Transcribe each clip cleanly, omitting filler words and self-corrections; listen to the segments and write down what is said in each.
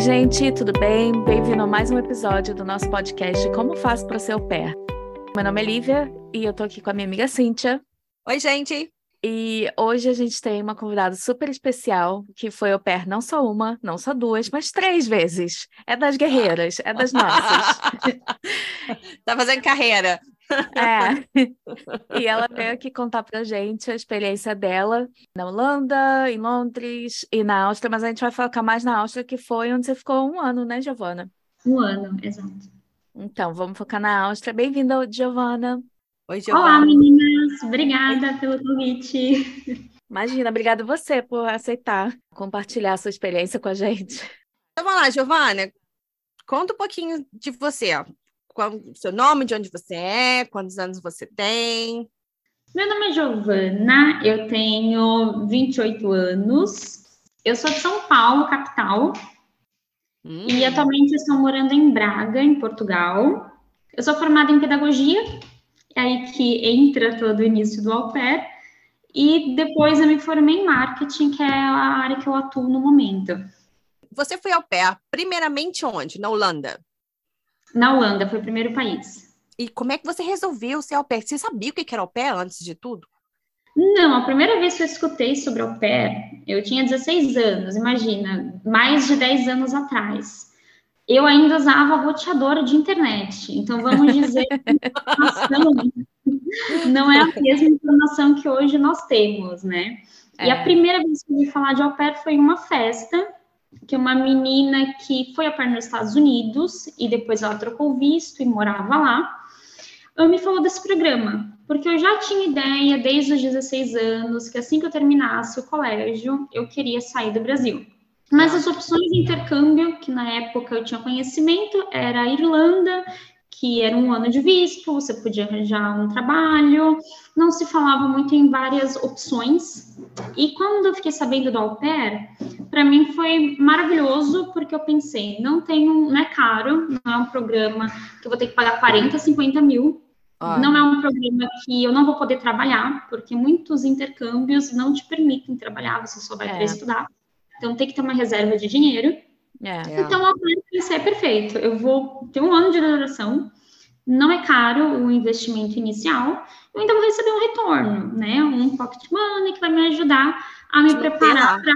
gente, tudo bem? Bem-vindo a mais um episódio do nosso podcast Como Faço para Ser Au Pair. Meu nome é Lívia e eu tô aqui com a minha amiga Cíntia. Oi, gente! E hoje a gente tem uma convidada super especial, que foi au pair não só uma, não só duas, mas 3 vezes. É das guerreiras, é das nossas. Tá fazendo carreira. É. E ela veio aqui contar pra gente a experiência dela na Holanda, em Londres e na Áustria, mas a gente vai focar mais na Áustria, que foi onde você ficou 1 ano, né, Giovana? 1 ano, exato. Então, vamos focar na Áustria. Bem-vinda, Giovana. Oi, Olá, Giovana. meninas! Obrigada pelo convite. Imagina, obrigada você por aceitar compartilhar a sua experiência com a gente. Então, vamos lá, Giovana. Conta um pouquinho de você. Qual o seu nome, de onde você é, quantos anos você tem. Meu nome é Giovana, eu tenho 28 anos. Eu sou de São Paulo, capital. E atualmente estou morando em Braga, em Portugal. Eu sou formada em pedagogia, é aí que entra todo o início do au pair. E depois eu me formei em marketing, que é a área que eu atuo no momento. Você foi au pair primeiramente onde? Na Holanda? Na Holanda, foi o primeiro país. E como é que você resolveu ser au pair? Você sabia o que era au pair antes de tudo? Não, a primeira vez que eu escutei sobre au pair, eu tinha 16 anos, imagina, mais de 10 anos atrás. Eu ainda usava roteador de internet, então vamos dizer que a informação não é a mesma informação que hoje nós temos, né? E a primeira vez que eu ouvi falar de au pair foi em uma festa, que uma menina que foi au pair nos Estados Unidos, e depois ela trocou visto e morava lá, me falou desse programa, porque eu já tinha ideia, desde os 16 anos, que assim que eu terminasse o colégio, eu queria sair do Brasil. Mas as opções de intercâmbio, que na época eu tinha conhecimento, era a Irlanda, que era 1 ano de visto, você podia arranjar um trabalho, não se falava muito em várias opções. E quando eu fiquei sabendo do au pair, para mim foi maravilhoso, porque eu pensei, não é caro, não é um programa que eu vou ter que pagar 40, 50 mil, não é um programa que eu não vou poder trabalhar, porque muitos intercâmbios não te permitem trabalhar, você só vai para estudar. Então, tem que ter uma reserva de dinheiro. Então, o au pair é perfeito. Eu vou ter 1 ano de duração. Não é caro o investimento inicial. Eu ainda vou receber um retorno, né? Um pocket money que vai me ajudar a me preparar para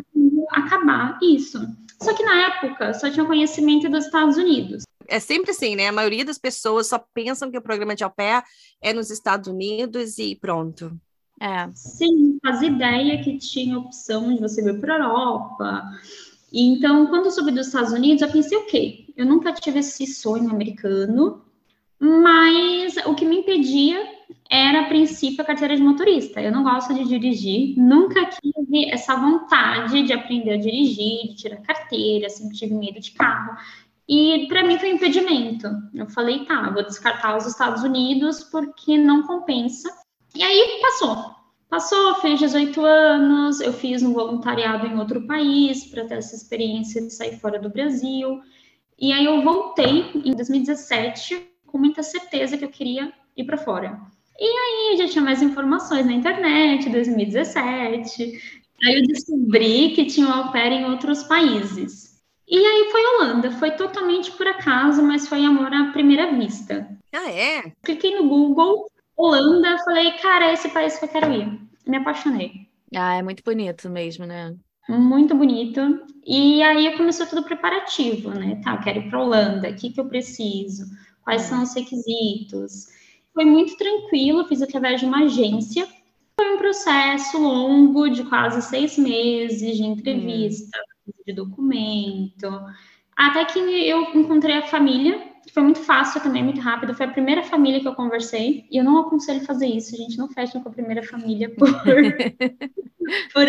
acabar isso. Só que, na época, só tinha conhecimento dos Estados Unidos. É sempre assim, né? A maioria das pessoas só pensam que o programa de au pair é nos Estados Unidos e pronto. Sim, fazia ideia que tinha opção de você vir para a Europa. E então, quando eu soube dos Estados Unidos, eu pensei, ok, eu nunca tive esse sonho americano, mas o que me impedia era, a princípio, a carteira de motorista. Eu não gosto de dirigir, nunca tive essa vontade de aprender a dirigir, de tirar carteira, sempre tive medo de carro. E para mim foi um impedimento. Eu falei, tá, vou descartar os Estados Unidos porque não compensa. E aí passou, fiz 18 anos, eu fiz um voluntariado em outro país para ter essa experiência de sair fora do Brasil. E aí eu voltei em 2017 com muita certeza que eu queria ir para fora. E aí já tinha mais informações na internet, 2017. Aí eu descobri que tinha au pair em outros países. E aí foi a Holanda, foi totalmente por acaso, mas foi amor à primeira vista. Cliquei no Google, Holanda, falei, cara, é esse país que eu quero ir. Me apaixonei. É muito bonito mesmo, né? Muito bonito. E aí começou todo o preparativo, né? Tá, eu quero ir para Holanda, o que eu preciso? Quais são os requisitos? Foi muito tranquilo, fiz através de uma agência. Foi um processo longo, de quase 6 meses de entrevista, de documento. Até que eu encontrei a família, que foi muito fácil também, muito rápido. Foi a primeira família que eu conversei. E eu não aconselho fazer isso, gente. Não fechem com a primeira família por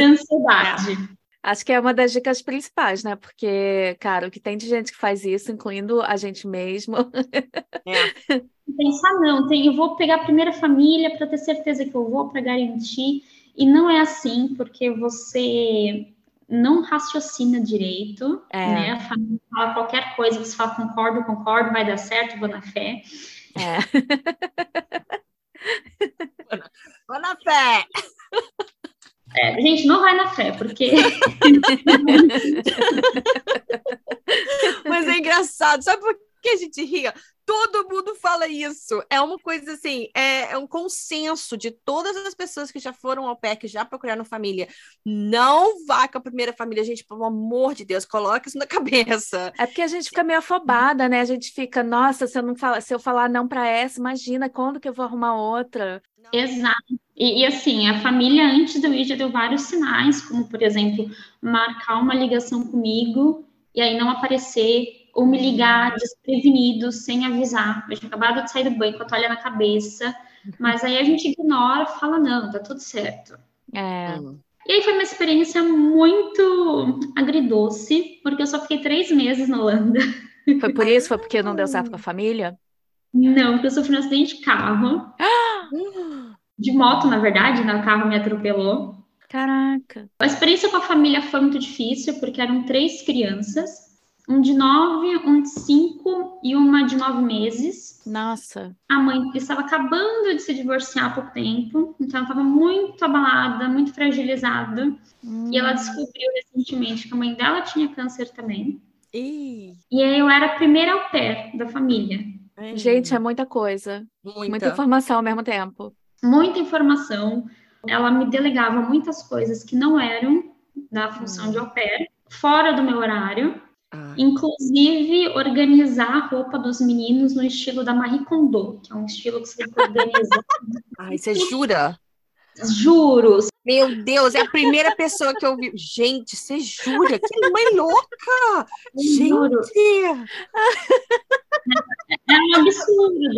ansiedade. Acho que é uma das dicas principais, né? Porque, cara, o que tem de gente que faz isso, incluindo a gente mesmo. Pensar, não, eu vou pegar a primeira família para ter certeza que eu vou, para garantir. E não é assim, porque você não raciocina direito, né? A família fala qualquer coisa, você fala concordo, vai dar certo, vou na fé. Vou na fé! Gente, não vai na fé, porque engraçado. Sabe por que a gente ria? Todo mundo fala isso. É uma coisa assim, é um consenso de todas as pessoas que já foram ao pé, que já procuraram família. Não vá com a primeira família, gente, pelo amor de Deus, coloque isso na cabeça. É porque a gente fica meio afobada, né? A gente fica, nossa, se eu falar não para essa, imagina quando que eu vou arrumar outra. Exato. E assim, a família antes do ir já deu vários sinais, como, por exemplo, marcar uma ligação comigo e aí não aparecer, ou me ligar desprevenido, sem avisar. Eu tinha acabado de sair do banho com a toalha na cabeça, mas aí a gente ignora, fala, não, tá tudo certo. É. E aí foi uma experiência muito agridoce, porque eu só fiquei 3 meses na Holanda. Foi por isso? Foi porque não deu certo com a família? Não, porque eu sofri um acidente de carro. De moto, na verdade, né? O carro me atropelou. Caraca. A experiência com a família foi muito difícil, porque eram 3 crianças, um de 9, um de 5 e uma de 9 meses. Nossa. A mãe estava acabando de se divorciar há pouco tempo, então ela estava muito abalada, muito fragilizada. E ela descobriu recentemente que a mãe dela tinha câncer também. E aí eu era a primeira au pair da família. Gente, é muita coisa. Muita informação ao mesmo tempo. Muita informação. Ela me delegava muitas coisas que não eram da função de au pair, fora do meu horário. Inclusive, organizar a roupa dos meninos no estilo da Marie Kondo, que é um estilo que você tem que organizar. Ai, você jura? Juro. Meu Deus, é a primeira pessoa que eu vi. Gente, você jura? Que mãe louca! Gente! É um absurdo.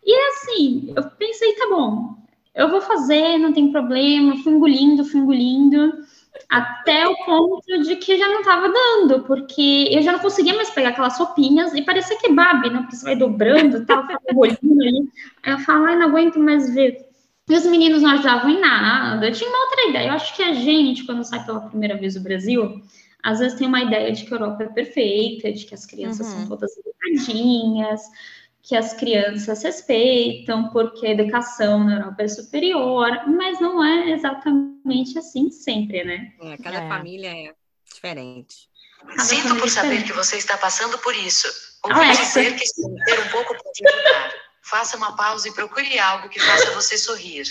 E assim, eu pensei, tá bom, eu vou fazer, não tem problema. Fui engolindo, até o ponto de que já não tava dando, porque eu já não conseguia mais pegar aquelas roupinhas e parecia que babe, né? Porque você vai dobrando e tal, faz um rolinho ali. Aí eu falo, ai, não aguento mais ver. E os meninos não ajudavam em nada. Eu tinha uma outra ideia. Eu acho que a gente, quando sai pela primeira vez do Brasil, às vezes tem uma ideia de que a Europa é perfeita, de que as crianças são todas educadinhas, que as crianças respeitam, porque a educação na Europa é superior, mas não é exatamente assim sempre, né? Cada família é diferente. Sinto por saber que você está passando por isso. Ouvi dizer que se manter um pouco pode ajudar. Faça uma pausa e procure algo que faça você sorrir.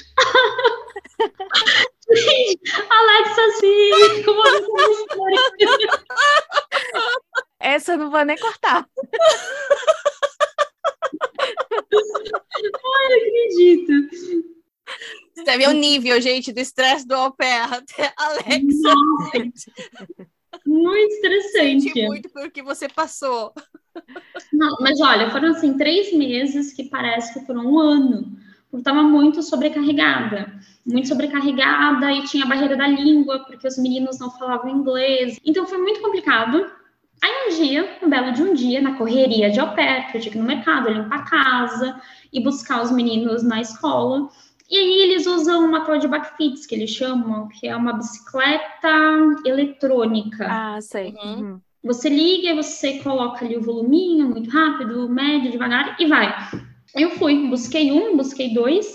Alexa, sim! Como você Essa eu não vou nem cortar. Ai, não acredito. Você vê o nível, gente, do estresse do au pair. Até Alexa. Nossa, muito estressante. Senti muito pelo que você passou. Não, mas olha, foram assim 3 meses que parece que foram um ano. Eu estava muito sobrecarregada e tinha a barreira da língua, porque os meninos não falavam inglês. Então foi muito complicado. Aí um belo de um dia, na correria de au pair, que eu tinha que ir no mercado, limpar a casa e buscar os meninos na escola. E aí eles usam uma tal de backfits, que eles chamam, que é uma bicicleta eletrônica. Ah, sei. Você liga, você coloca ali o voluminho, muito rápido, médio, devagar, e vai. Eu fui, busquei 2,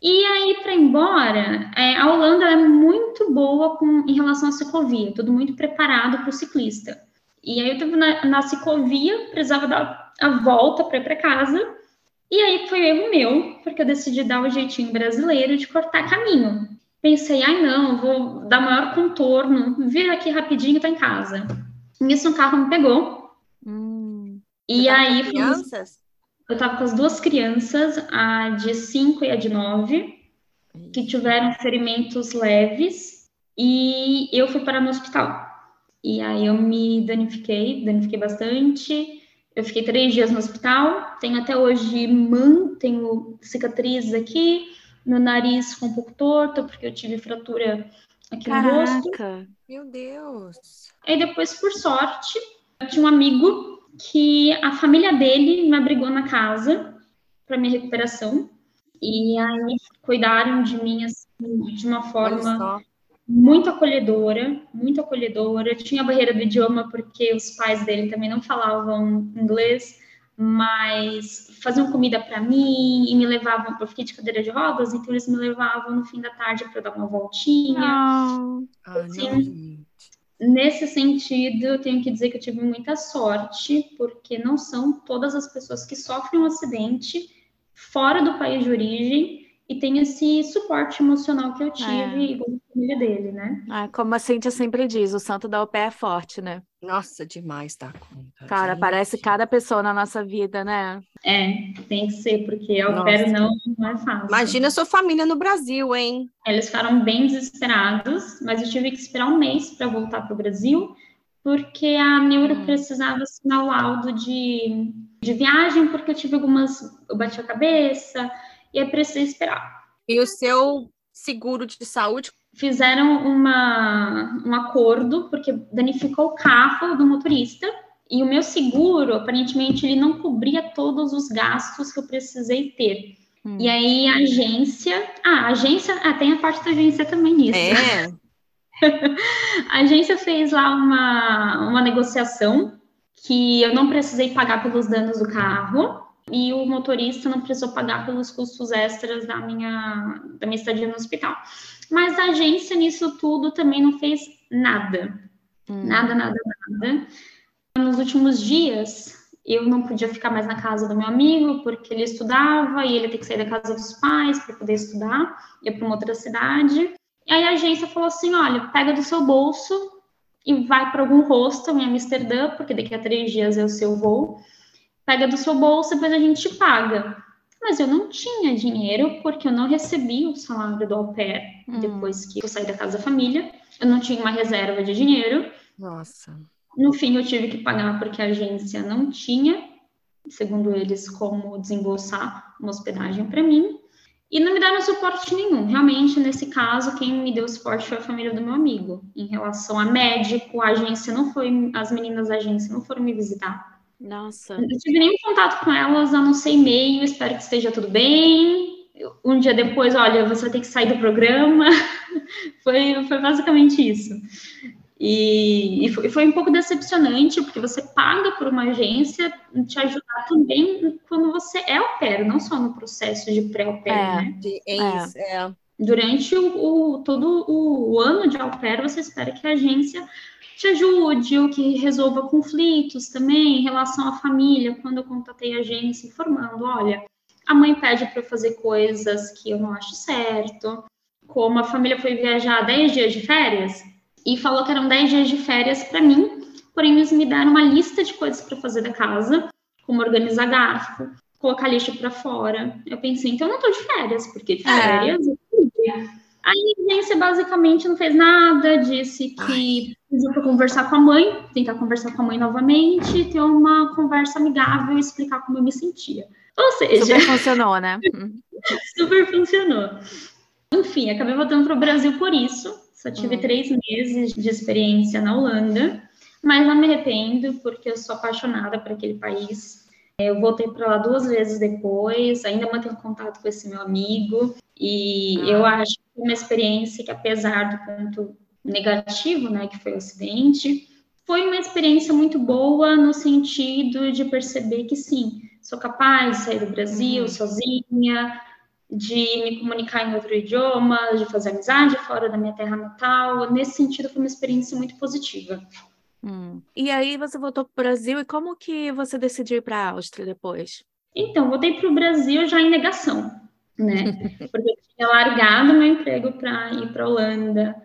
e aí para ir embora, a Holanda é muito boa em relação à ciclovia, tudo muito preparado para o ciclista. E aí eu estava na ciclovia, precisava dar a volta para ir para casa, e aí foi erro meu, porque eu decidi dar o jeitinho brasileiro de cortar caminho. Pensei, não, vou dar maior contorno, vir aqui rapidinho e tô em casa. Nisso um carro me pegou. E aí eu tava com as 2 crianças, a de 5 e a de 9, que tiveram ferimentos leves, e eu fui parar no hospital. E aí eu me danifiquei bastante. Eu fiquei 3 dias no hospital, tenho até hoje tenho cicatrizes aqui, meu nariz ficou um pouco torto, porque eu tive fratura aqui no rosto. Meu Deus! Aí depois, por sorte, eu tinha um amigo que a família dele me abrigou na casa para minha recuperação. E aí cuidaram de mim assim, de uma forma muito acolhedora, muito acolhedora. Tinha a barreira do idioma, porque os pais dele também não falavam inglês, mas faziam comida para mim e me levavam, eu fiquei de cadeira de rodas, então eles me levavam no fim da tarde para dar uma voltinha. Assim, Nesse sentido, eu tenho que dizer que eu tive muita sorte, porque não são todas as pessoas que sofrem um acidente fora do país de origem e tem esse suporte emocional que eu tive, igual a família dele, né? Como a Cíntia sempre diz, o santo da au pair é forte, né? Nossa, demais, tá? Cara, parece cada pessoa na nossa vida, né? Tem que ser, porque au pair não é fácil. Imagina a sua família no Brasil, hein? Eles ficaram bem desesperados, mas eu tive que esperar um mês para voltar para o Brasil, porque a neuro precisava assinar o laudo de viagem, porque eu tive eu bati a cabeça, e aí precisei esperar. E o seu seguro de saúde? Fizeram um acordo, porque danificou o carro do motorista, e o meu seguro, aparentemente, ele não cobria todos os gastos que eu precisei ter. E aí a agência tem a parte da agência também nisso. A agência fez lá uma negociação que eu não precisei pagar pelos danos do carro e o motorista não precisou pagar pelos custos extras da minha estadia no hospital. Mas a agência nisso tudo também não fez nada. Nada. Nos últimos dias, eu não podia ficar mais na casa do meu amigo, porque ele estudava e ele tem que sair da casa dos pais para poder estudar, ia para uma outra cidade. E aí a agência falou assim, olha, pega do seu bolso e vai para algum hostel em Amsterdã, porque daqui a 3 dias é o seu voo. Pega do seu bolso e depois a gente te paga. Mas eu não tinha dinheiro, porque eu não recebi o salário do au pair depois que eu saí da casa da família. Eu não tinha uma reserva de dinheiro. Nossa. No fim, eu tive que pagar porque a agência não tinha, segundo eles, como desembolsar uma hospedagem para mim. E não me deram suporte nenhum. Realmente, nesse caso, quem me deu suporte foi a família do meu amigo. Em relação a médico, a agência não foi... As meninas da agência não foram me visitar. Nossa. Eu não tive nenhum contato com elas, a não ser e-mail, espero que esteja tudo bem. Um dia depois, olha, você vai ter que sair do programa. Foi basicamente isso. E foi um pouco decepcionante, porque você paga por uma agência te ajudar também quando você é au pair, não só no processo de pré-au pair, né? Durante todo o ano de au pair, você espera que a agência te ajude, ou que resolva conflitos também em relação à família. Quando eu contatei a agência informando, olha, a mãe pede para eu fazer coisas que eu não acho certo, como a família foi viajar 10 dias de férias, e falou que eram 10 dias de férias para mim, porém eles me deram uma lista de coisas para fazer da casa, como organizar garfo, colocar lixo para fora. Eu pensei, então eu não tô de férias, porque de férias eu podia. Aí a agência basicamente não fez nada, disse que pediu para conversar com a mãe, tentar conversar com a mãe novamente, ter uma conversa amigável e explicar como eu me sentia. Ou seja... Super funcionou, né? Super funcionou. Enfim, acabei voltando para o Brasil por isso. Só tive 3 meses de experiência na Holanda, mas não me arrependo, porque eu sou apaixonada por aquele país. Eu voltei para lá 2 vezes depois, ainda mantenho contato com esse meu amigo, e eu acho que foi uma experiência que, apesar do ponto negativo, né, que foi o acidente, foi uma experiência muito boa no sentido de perceber que, sim, sou capaz de sair do Brasil sozinha, de me comunicar em outro idioma, de fazer amizade fora da minha terra natal. Nesse sentido, foi uma experiência muito positiva. E aí você voltou para o Brasil, e como que você decidiu ir para a Áustria depois? Então, voltei para o Brasil já em negação, né? Porque eu tinha largado meu emprego para ir para a Holanda,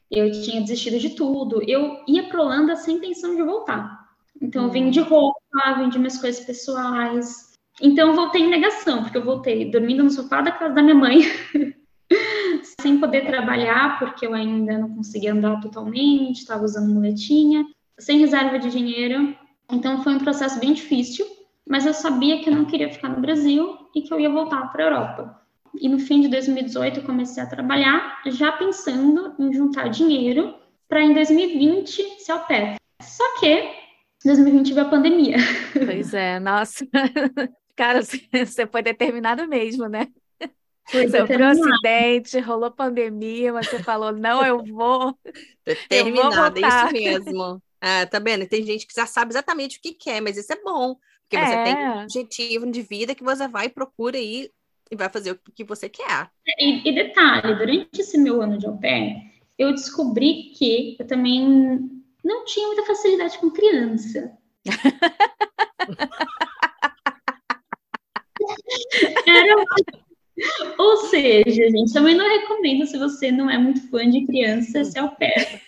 eu tinha desistido de tudo. Eu ia para a Holanda sem intenção de voltar. Então, eu vendi roupa, vendi minhas coisas pessoais. Então, eu voltei em negação, porque eu voltei dormindo no sofá da casa da minha mãe, sem poder trabalhar, porque eu ainda não conseguia andar totalmente, estava usando muletinha, sem reserva de dinheiro. Então, foi um processo bem difícil, mas eu sabia que eu não queria ficar no Brasil e que eu ia voltar para a Europa. E no fim de 2018, eu comecei a trabalhar, já pensando em juntar dinheiro para em 2020 ser au pair. Só que em 2020 veio a pandemia. Pois é, nossa... Cara, você foi determinado mesmo, né? Foi Sofreu um acidente, rolou pandemia, mas você falou, não, eu vou Determinada, é voltar. isso mesmo. Tá vendo? Tem gente que já sabe exatamente o que quer, mas isso é bom, porque você tem um objetivo de vida que você vai e procura aí e vai fazer o que você quer. E detalhe, durante esse meu ano de au pair, eu descobri que eu também não tinha muita facilidade com criança. Ou seja, gente, também não recomendo se você não é muito fã de criança ser au pair.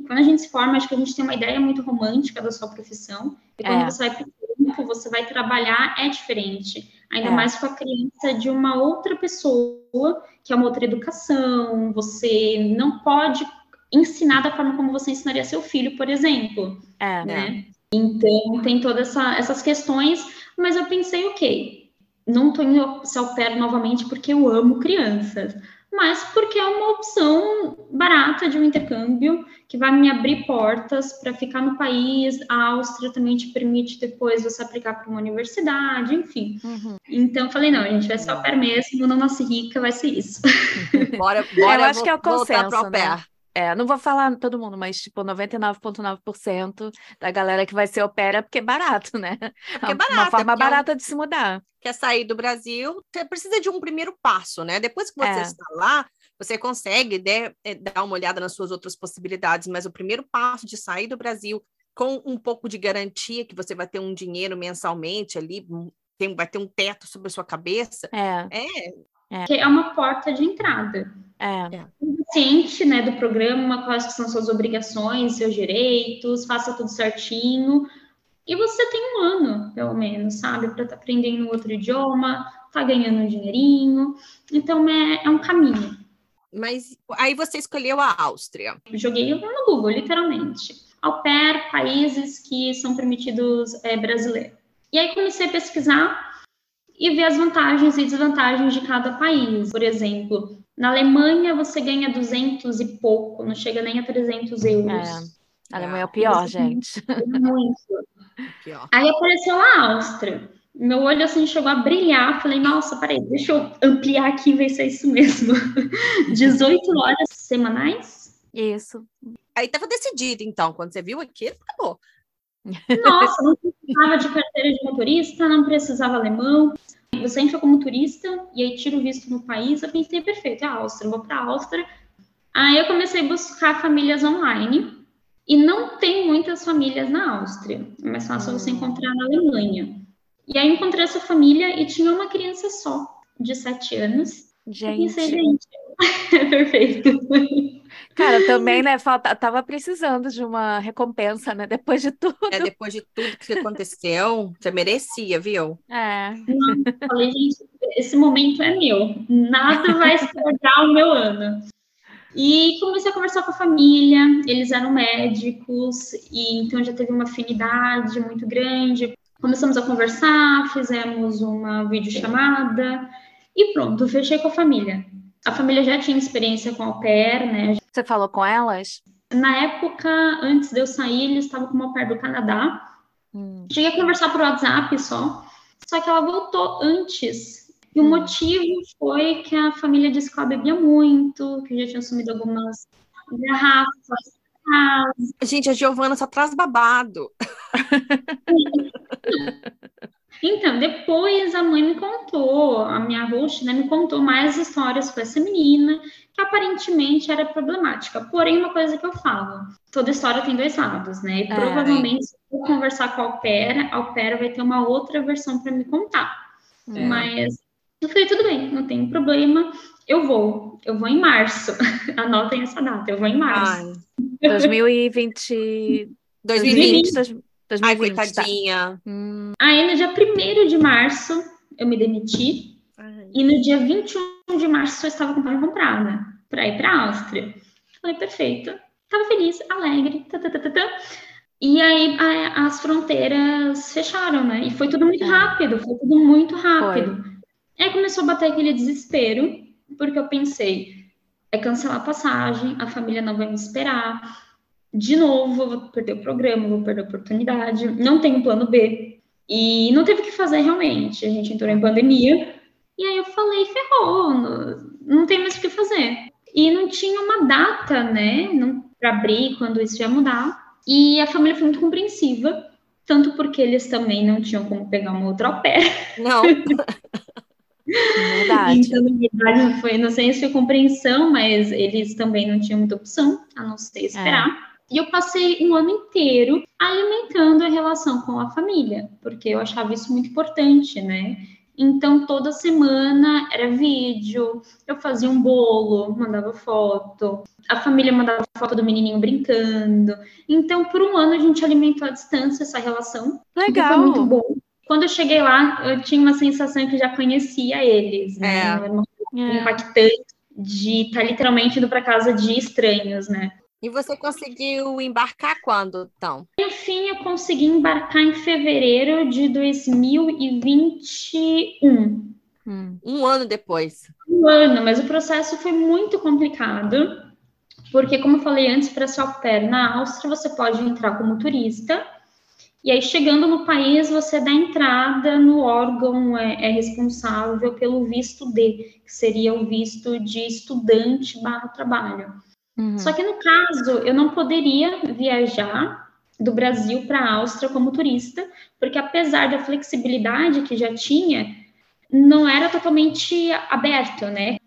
Quando a gente se forma, acho que a gente tem uma ideia muito romântica da sua profissão. E quando você vai para o campo, você vai trabalhar, é diferente. Ainda mais com a criança de uma outra pessoa, que é uma outra educação. Você não pode ensinar da forma como você ensinaria seu filho, por exemplo. Né? Então, tem todas essas questões. Mas eu pensei, ok, não estou indo ser au pair novamente porque eu amo crianças, mas porque é uma opção barata de um intercâmbio que vai me abrir portas para ficar no país. A Áustria também te permite depois você aplicar para uma universidade, enfim. Então, eu falei, não, a gente vai ser au pair mesmo, não nasce rica, vai ser isso. Bora eu acho que é o voltar pro consenso, au pair. né? Não vou falar todo mundo, mas tipo 99,9% da galera que vai ser au pair é porque é barato, né? Porque é barato, uma forma porque barata de se mudar. Quer sair do Brasil, você precisa de um primeiro passo, né? Depois que você está lá, você consegue dar uma olhada nas suas outras possibilidades, mas o primeiro passo de sair do Brasil com um pouco de garantia que você vai ter um dinheiro mensalmente ali, vai ter um teto sobre a sua cabeça, Que é uma porta de entrada. Ciente, né, do programa, quais que são suas obrigações, seus direitos, faça tudo certinho. E você tem um ano, pelo menos, sabe? Para estar aprendendo outro idioma, tá ganhando um dinheirinho. Então, é um caminho. Mas aí você escolheu a Áustria. Joguei no Google, literalmente. Au pair, países que são permitidos brasileiros. E aí comecei a pesquisar e ver as vantagens e desvantagens de cada país. Por exemplo, na Alemanha você ganha 200 e pouco, não chega nem a 300 euros. A Alemanha é o pior, gente. Muito. Pior. Aí apareceu a Áustria. Meu olho assim chegou a brilhar. Falei, nossa, peraí, deixa eu ampliar aqui e ver se é isso mesmo. 18 horas semanais? Isso. Aí estava decidido, então. Quando você viu aquilo, acabou. Nossa, não precisava de carteira de motorista, não precisava alemão. Você entra como turista e aí tira o visto no país. Eu pensei, perfeito, é a Áustria, eu vou para a Áustria. Aí eu comecei a buscar famílias online. E não tem muitas famílias na Áustria. É mais fácil você encontrar na Alemanha. E aí encontrei essa família e tinha uma criança só, de 7 anos. Gente. É perfeito. Cara, também, né, tava precisando de uma recompensa, né, depois de tudo. Depois de tudo que aconteceu, você merecia, viu? Não, falei, gente, esse momento é meu. Nada vai estragar o meu ano. E comecei a conversar com a família, eles eram médicos, e então já teve uma afinidade muito grande. Começamos a conversar, fizemos uma videochamada e pronto, fechei com a família. A família já tinha experiência com au pair, né? Você falou com elas? Na época, antes de eu sair, eles estavam com uma au pair do Canadá. Cheguei a conversar por WhatsApp só que ela voltou antes. E o motivo foi que a família disse que ela bebia muito, que já tinha sumido algumas garrafas. Gente, a Giovana só traz babado. Então, depois a mãe me contou, a minha host, né, me contou mais histórias com essa menina, que aparentemente era problemática. Porém, uma coisa que eu falo, toda história tem dois lados, né? E provavelmente, se eu conversar com a au pair vai ter uma outra versão para me contar. Mas eu falei, tudo bem, não tem problema, eu vou em março. Anotem essa data, eu vou em março. 2020. Ai, coitadinha. Tá. Aí, no dia 1º de março, eu me demiti. E no dia 21 de março, eu estava com a comprada para ir para a Áustria. Falei, perfeito. Estava feliz, alegre. E aí, as fronteiras fecharam, né? E foi tudo muito rápido. Aí começou a bater aquele desespero, porque eu pensei, é cancelar a passagem, a família não vai me esperar. De novo, vou perder o programa, vou perder a oportunidade. Não tenho plano B. E não teve o que fazer realmente. A gente entrou em pandemia. E aí eu falei, ferrou, não tem mais o que fazer. E não tinha uma data, né, para abrir quando isso ia mudar. E a família foi muito compreensiva, tanto porque eles também não tinham como pegar uma outra au pair. Não. Verdade. Então, na verdade, não sei se foi compreensão, mas eles também não tinham muita opção, a não ser esperar. E eu passei um ano inteiro alimentando a relação com a família, porque eu achava isso muito importante, né? Então, toda semana era vídeo, eu fazia um bolo, mandava foto, a família mandava foto do menininho brincando. Então, por um ano, a gente alimentou à distância essa relação, o que foi muito Legal. bom. Quando eu cheguei lá, eu tinha uma sensação que já conhecia eles, né? Era uma coisa impactante de estar literalmente indo para casa de estranhos, né? E você conseguiu embarcar quando, então? No fim, eu consegui embarcar em fevereiro de 2021. Um ano depois. Um ano, mas o processo foi muito complicado, porque, como eu falei antes, para ser au pair na Áustria, você pode entrar como turista, e aí, chegando no país, você dá entrada no órgão responsável pelo visto D, que seria o visto de estudante/trabalho. Só que, no caso, eu não poderia viajar do Brasil para a Áustria como turista, porque, apesar da flexibilidade que já tinha, não era totalmente aberto, né?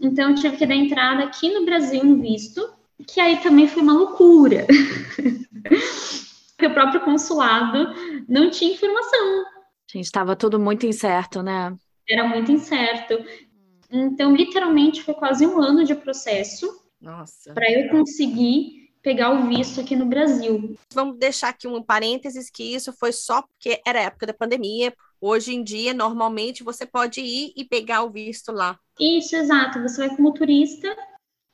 Então, eu tive que dar entrada aqui no Brasil no visto, que aí também foi uma loucura. Porque o próprio consulado não tinha informação. Gente, estava tudo muito incerto, né? Era muito incerto. Então, literalmente, foi quase um ano de processo para eu conseguir pegar o visto aqui no Brasil. Vamos deixar aqui um parênteses que isso foi só porque era época da pandemia. Hoje em dia, normalmente, você pode ir e pegar o visto lá. Isso, exato. Você vai como turista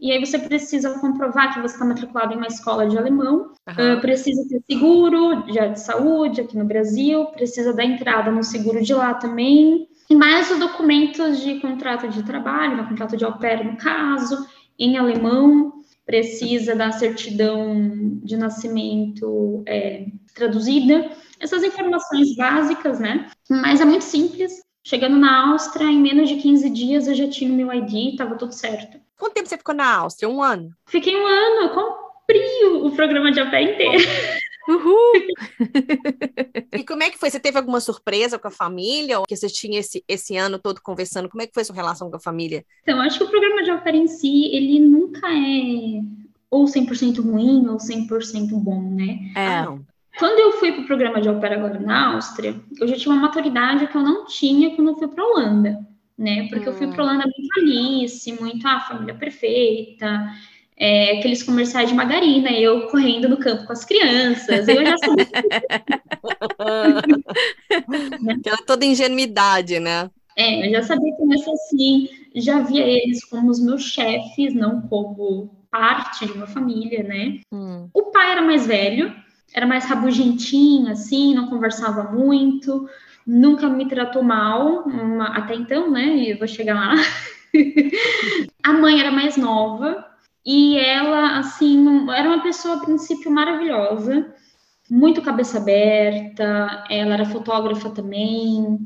e aí você precisa comprovar que você está matriculado em uma escola de alemão, precisa ter seguro de saúde aqui no Brasil, precisa dar entrada no seguro de lá também, e mais os documentos de contrato de trabalho, né, contrato de au pair no caso, em alemão, precisa da certidão de nascimento traduzida, essas informações básicas, né? Mas é muito simples. Chegando na Áustria, em menos de 15 dias, eu já tinha o meu ID, estava tudo certo. Quanto tempo você ficou na Áustria? Um ano? Fiquei um ano, eu cumpri o programa de au pair inteiro. Uhul! E como é que foi? Você teve alguma surpresa com a família? Ou que você tinha esse ano todo conversando? Como é que foi a sua relação com a família? Então, acho que o programa de au pair em si, ele nunca é ou 100% ruim ou 100% bom, né? Não. Quando eu fui para o programa de au pair agora na Áustria, eu já tinha uma maturidade que eu não tinha quando eu fui para a Holanda, né? Porque eu fui para a Holanda muito Alice, muito família perfeita, aqueles comerciais de margarina, eu correndo no campo com as crianças, eu já sabia. Aquela toda ingenuidade, né? Eu já sabia que nessa assim, já via eles como os meus chefes, não como parte de uma família, né? O pai era mais velho, era mais rabugentinho, assim, não conversava muito, nunca me tratou mal, até então, né? Eu vou chegar lá. A mãe era mais nova e ela, assim, era uma pessoa, a princípio, maravilhosa, muito cabeça aberta, ela era fotógrafa também,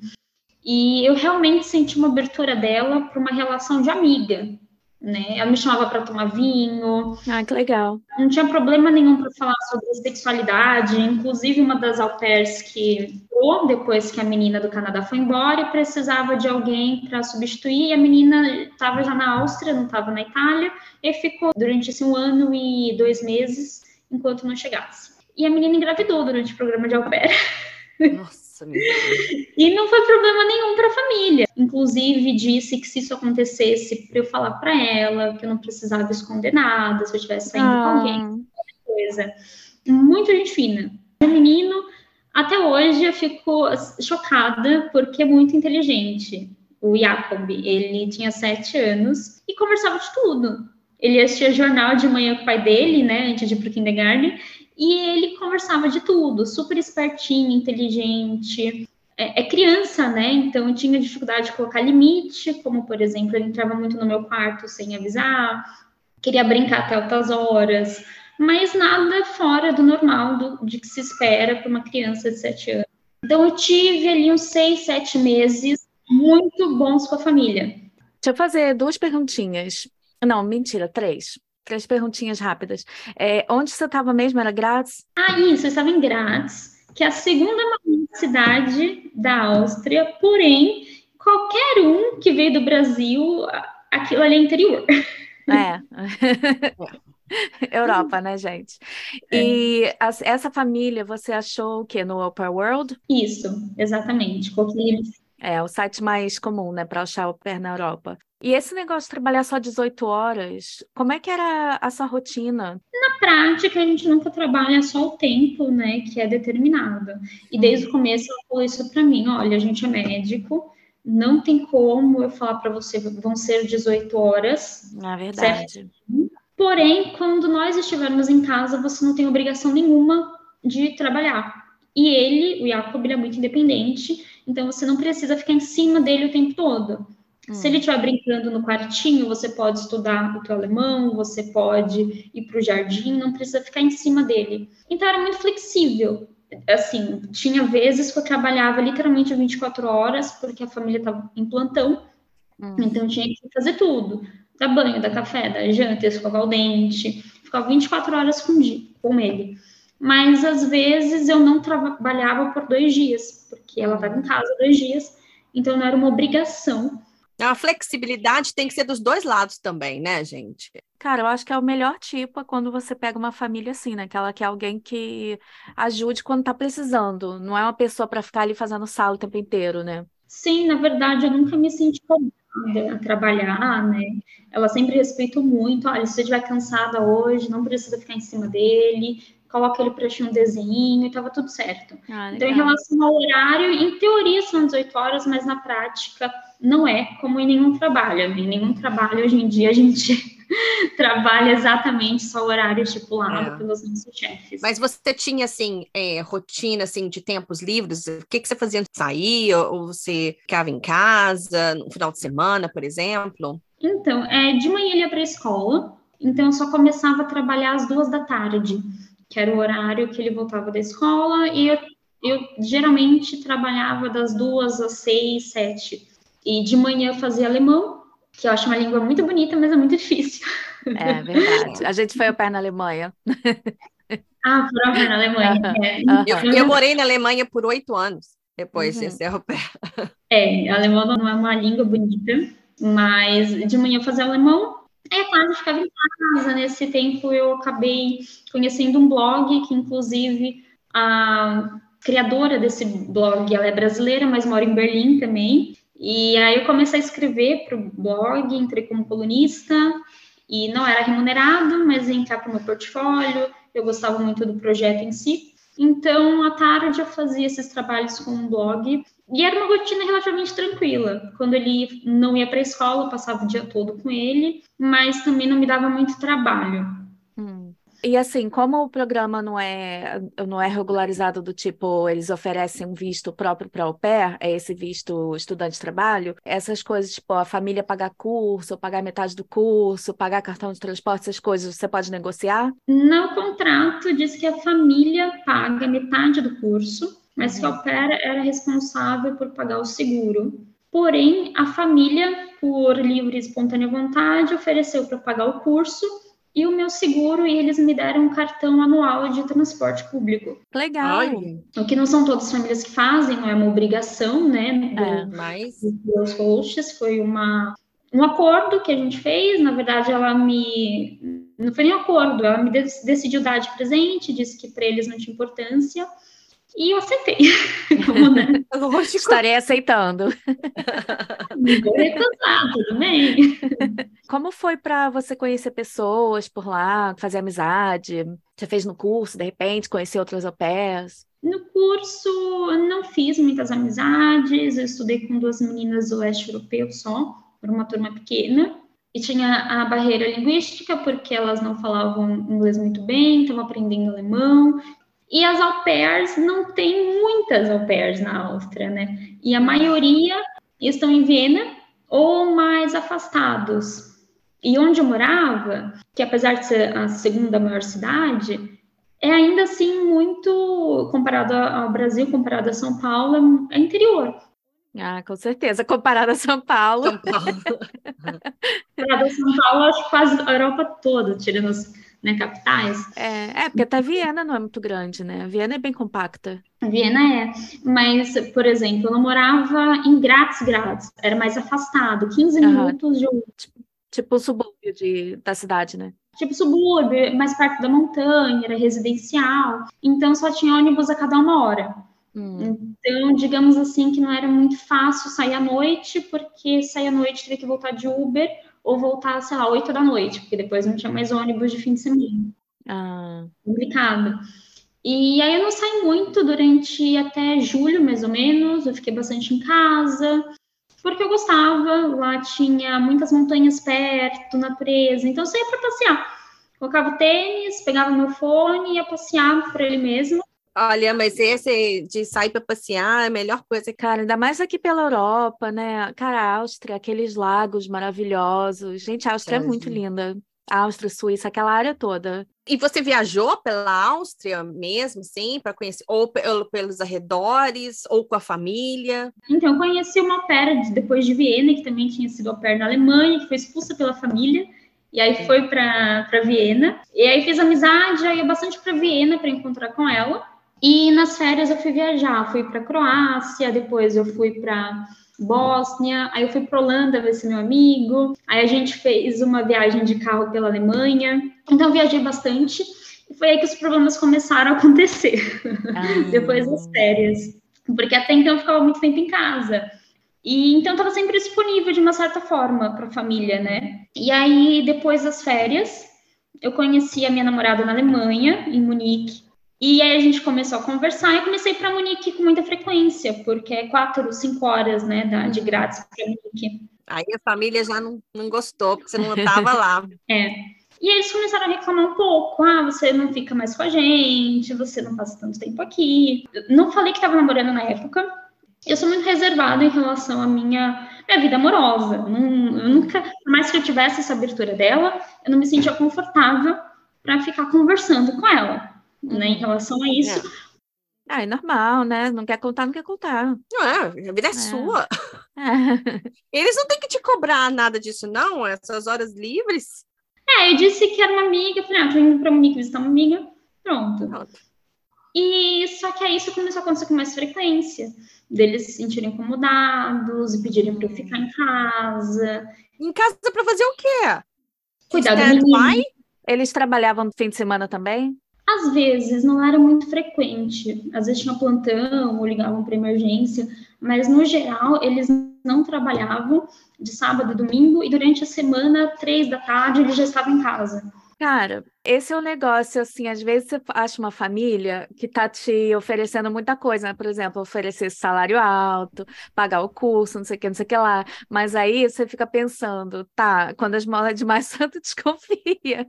e eu realmente senti uma abertura dela para uma relação de amiga, né? Ela me chamava para tomar vinho. Ah, que legal. Não tinha problema nenhum para falar sobre sexualidade. Inclusive, uma das au pairs que depois que a menina do Canadá foi embora e precisava de alguém para substituir, a menina estava já na Áustria, não estava na Itália, e ficou durante esse 1 ano e 2 meses enquanto não chegasse. E a menina engravidou durante o programa de au pair. Nossa, meu Deus. E não foi problema nenhum para a família. Inclusive, disse que se isso acontecesse, para eu falar para ela que eu não precisava esconder nada, se eu estivesse saindo com alguém, qualquer coisa. Muito gente fina. O menino, até hoje, eu fico chocada porque é muito inteligente. O Jacob, ele tinha 7 anos e conversava de tudo. Ele assistia jornal de manhã com o pai dele, né, antes de ir para o kindergarten, e ele conversava de tudo, super espertinho, inteligente. É criança, né? Então eu tinha dificuldade de colocar limite, como, por exemplo, ele entrava muito no meu quarto sem avisar, queria brincar até altas horas, mas nada fora do normal, de que se espera para uma criança de 7 anos. Então eu tive ali uns 6, 7 meses muito bons com a família. Deixa eu fazer 2 perguntinhas. Não, mentira, 3. 3 perguntinhas rápidas. Onde você estava mesmo? Era Graz? Isso, eu estava em Graz, que é a segunda maior cidade da Áustria, porém, qualquer um que veio do Brasil, aquilo ali é interior. Europa, né, gente? E essa família, você achou o quê? No Oprah World? Isso, exatamente. Coloquei eles É o site mais comum, né, para achar au pair na Europa. E esse negócio de trabalhar só 18 horas, como é que era a sua rotina? na prática, a gente nunca trabalha só o tempo, né, que é determinado. E desde o começo ela falou isso para mim, olha, a gente é médico, não tem como eu falar para você, vão ser 18 horas, Na certo? verdade. Porém, quando nós estivermos em casa, você não tem obrigação nenhuma de trabalhar. E ele, o Jacob, ele é muito independente, então você não precisa ficar em cima dele o tempo todo. Se ele estiver brincando no quartinho, você pode estudar o teu alemão, você pode ir para o jardim, não precisa ficar em cima dele. Então era muito flexível. Assim, tinha vezes que eu trabalhava literalmente 24 horas, porque a família estava em plantão, então tinha que fazer tudo. Dar banho, dar café, dar janta, escovar o dente. Ficava 24 horas com ele. Mas às vezes eu não trabalhava por 2 dias, porque ela estava em casa 2 dias, então não era uma obrigação. A flexibilidade tem que ser dos dois lados também, né, gente? Cara, eu acho que é o melhor tipo é quando você pega uma família assim, né? Que ela quer alguém que ajude quando tá precisando. Não é uma pessoa para ficar ali fazendo sala o tempo inteiro, né? Sim, na verdade, eu nunca me senti cobrada a trabalhar, né? Ela sempre respeitou muito. Olha, se você estiver cansada hoje, não precisa ficar em cima dele, coloca ele para assistir um desenho e tava tudo certo. Ah, Então, em legal. relação ao horário, em teoria são 18 horas, mas na prática não é como em nenhum trabalho, né? Em nenhum trabalho hoje em dia a gente trabalha exatamente só o horário estipulado pelos nossos chefes. Mas você tinha, assim, rotina, assim, de tempos livres? O que você fazia? Sair ou você ficava em casa no final de semana, por exemplo? Então, de manhã ele ia para a escola, então eu só começava a trabalhar às 2 da tarde, que era o horário que ele voltava da escola, e eu geralmente trabalhava das 2 às 6, 7. E de manhã eu fazia alemão, que eu acho uma língua muito bonita, mas é muito difícil. É verdade. A gente foi ao pé na Alemanha. Ah, prova na Alemanha. Eu morei na Alemanha por 8 anos, depois de ser au pair. Alemão não é uma língua bonita, mas de manhã eu fazia alemão, aí à tarde eu ficava em casa. Nesse tempo eu acabei conhecendo um blog que, inclusive, a criadora desse blog, ela é brasileira, mas mora em Berlim também. E aí eu comecei a escrever para o blog, entrei como colunista, e não era remunerado, mas ia entrar para o meu portfólio, eu gostava muito do projeto em si. Então, à tarde eu fazia esses trabalhos com o blog, e era uma rotina relativamente tranquila. Quando ele não ia para a escola, eu passava o dia todo com ele, mas também não me dava muito trabalho. E assim, como o programa não é regularizado do tipo, eles oferecem um visto próprio para au pair, é esse visto estudante de trabalho, essas coisas, tipo, a família pagar curso, pagar metade do curso, pagar cartão de transporte, essas coisas, você pode negociar? No contrato diz que a família paga metade do curso, mas que a au pair era responsável por pagar o seguro. Porém, a família, por livre e espontânea vontade, ofereceu para pagar o curso e o meu seguro, e eles me deram um cartão anual de transporte público. Legal. O que não são todas as famílias que fazem, não é uma obrigação, né, dos meus hosts, foi um acordo que a gente fez. Na verdade, não foi nem um acordo, ela me decidiu dar de presente, disse que para eles não tinha importância, e eu aceitei. Então, né? Estarei aceitando. Não vou recusar, tudo bem. Como foi para você conhecer pessoas por lá, fazer amizade? Você fez no curso, de repente, conhecer outras au pairs? No curso, eu não fiz muitas amizades, eu estudei com 2 meninas do leste europeu só, por uma turma pequena, e tinha a barreira linguística, porque elas não falavam inglês muito bem, estavam aprendendo alemão, e as au pairs, não tem muitas au pairs na Áustria, né? E a maioria estão em Viena ou mais afastados. E onde eu morava, que apesar de ser a segunda maior cidade, é ainda assim muito, comparado ao Brasil, comparado a São Paulo, é interior. Ah, com certeza. Comparado a São Paulo. Comparado a São Paulo, acho que quase a Europa toda, tirando as capitais. Porque até Viena não é muito grande, né? Viena é bem compacta. Viena mas, por exemplo, eu não morava em Graz, era mais afastado, 15 minutos de Tipo o subúrbio da cidade, né? Tipo subúrbio, mais perto da montanha, era residencial. Então, só tinha ônibus a cada 1 hora. Então, digamos assim, que não era muito fácil sair à noite, porque sair à noite teria que voltar de Uber ou voltar, sei lá, 8 da noite, porque depois não tinha mais ônibus de fim de semana. Complicado. E aí eu não saí muito durante até julho, mais ou menos. Eu fiquei bastante em casa, porque eu gostava. Lá tinha muitas montanhas perto, natureza. Então eu saía para passear. Colocava o tênis, pegava meu fone e ia passear por ele mesmo. Olha, mas esse de sair para passear é a melhor coisa. Cara, ainda mais aqui pela Europa, né? Cara, a Áustria, aqueles lagos maravilhosos. Gente, a Áustria é muito linda. Áustria, Suíça, aquela área toda. E você viajou pela Áustria mesmo, sim, para conhecer, ou pelos arredores, ou com a família? Então, eu conheci uma au pair depois de Viena, que também tinha sido au pair na Alemanha, que foi expulsa pela família, e aí foi para Viena. E aí fiz amizade, aí ia bastante para Viena para encontrar com ela. E nas férias eu fui viajar, fui para Croácia, depois eu fui para Bósnia, aí eu fui para Holanda ver esse meu amigo, aí a gente fez uma viagem de carro pela Alemanha, então eu viajei bastante, e foi aí que os problemas começaram a acontecer, depois das férias, porque até então eu ficava muito tempo em casa, e então eu estava sempre disponível de uma certa forma para a família, né? E aí, depois das férias, eu conheci a minha namorada na Alemanha, em Munique. E aí a gente começou a conversar e comecei para Munique com muita frequência, porque é 4, 5 horas, né, de grátis para Munique. Aí a família já não gostou, porque você não estava lá. E eles começaram a reclamar um pouco. Você não fica mais com a gente, você não passa tanto tempo aqui. Eu não falei que estava namorando na época. Eu sou muito reservada em relação à minha vida amorosa. Eu nunca, por mais que eu tivesse essa abertura dela, eu não me sentia confortável para ficar conversando com ela. Né, em relação a isso. É normal, né? Não quer contar, não quer contar. Não é, a vida é sua. Eles não têm que te cobrar nada disso, não? Essas horas livres. Eu disse que era uma amiga. Falei, tô indo pra Munique visitar uma amiga. Pronto. E só que aí isso começou a acontecer com mais frequência. Deles se sentirem incomodados e pedirem pra eu ficar em casa. Em casa pra fazer o quê? Cuidar do menino. Eles trabalhavam no fim de semana também? Às vezes, não era muito frequente. Às vezes tinha plantão ou ligavam para emergência, mas no geral eles não trabalhavam de sábado e domingo e durante a semana, 3 da tarde, eles já estavam em casa. Cara, esse é um negócio, assim, às vezes você acha uma família que tá te oferecendo muita coisa, né? Por exemplo, oferecer salário alto, pagar o curso, não sei o que lá. Mas aí você fica pensando, tá, quando as molas demais, santo desconfia.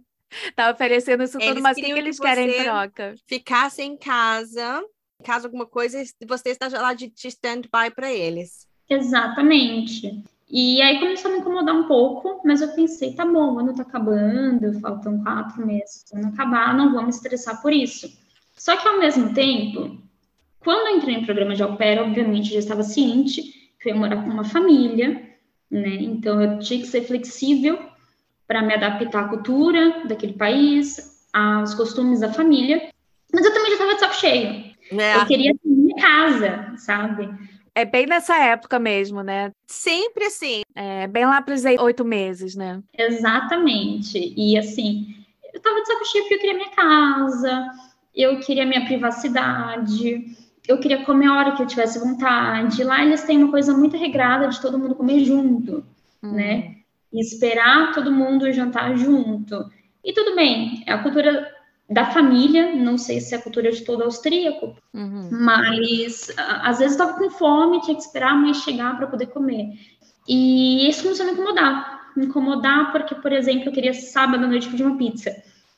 Tá oferecendo isso tudo, mas o que eles querem em troca? Ficasse em casa, caso alguma coisa, você esteja lá de stand-by para eles. Exatamente. E aí começou a me incomodar um pouco, mas eu pensei, tá bom, o ano tá acabando, faltam 4 meses para acabar, não vou me estressar por isso. Só que ao mesmo tempo, quando eu entrei no programa de au pair, obviamente já estava ciente que eu ia morar com uma família, né? Então eu tinha que ser flexível para me adaptar à cultura daquele país, aos costumes da família. Mas eu também já estava de saco cheio. Eu queria ter minha casa, sabe? É bem nessa época mesmo, né? Sempre assim. É bem lá para os 8 meses, né? Exatamente. E assim, eu estava de saco cheio porque eu queria minha casa, eu queria minha privacidade, eu queria comer a hora que eu tivesse vontade. Lá eles têm uma coisa muito regrada de todo mundo comer junto, né? E esperar todo mundo jantar junto. E tudo bem, é a cultura da família, não sei se é a cultura de todo austríaco, mas às vezes eu estava com fome, tinha que esperar a mãe chegar para poder comer. E isso começou a me incomodar. Me incomodar porque, por exemplo, eu queria sábado à noite pedir uma pizza.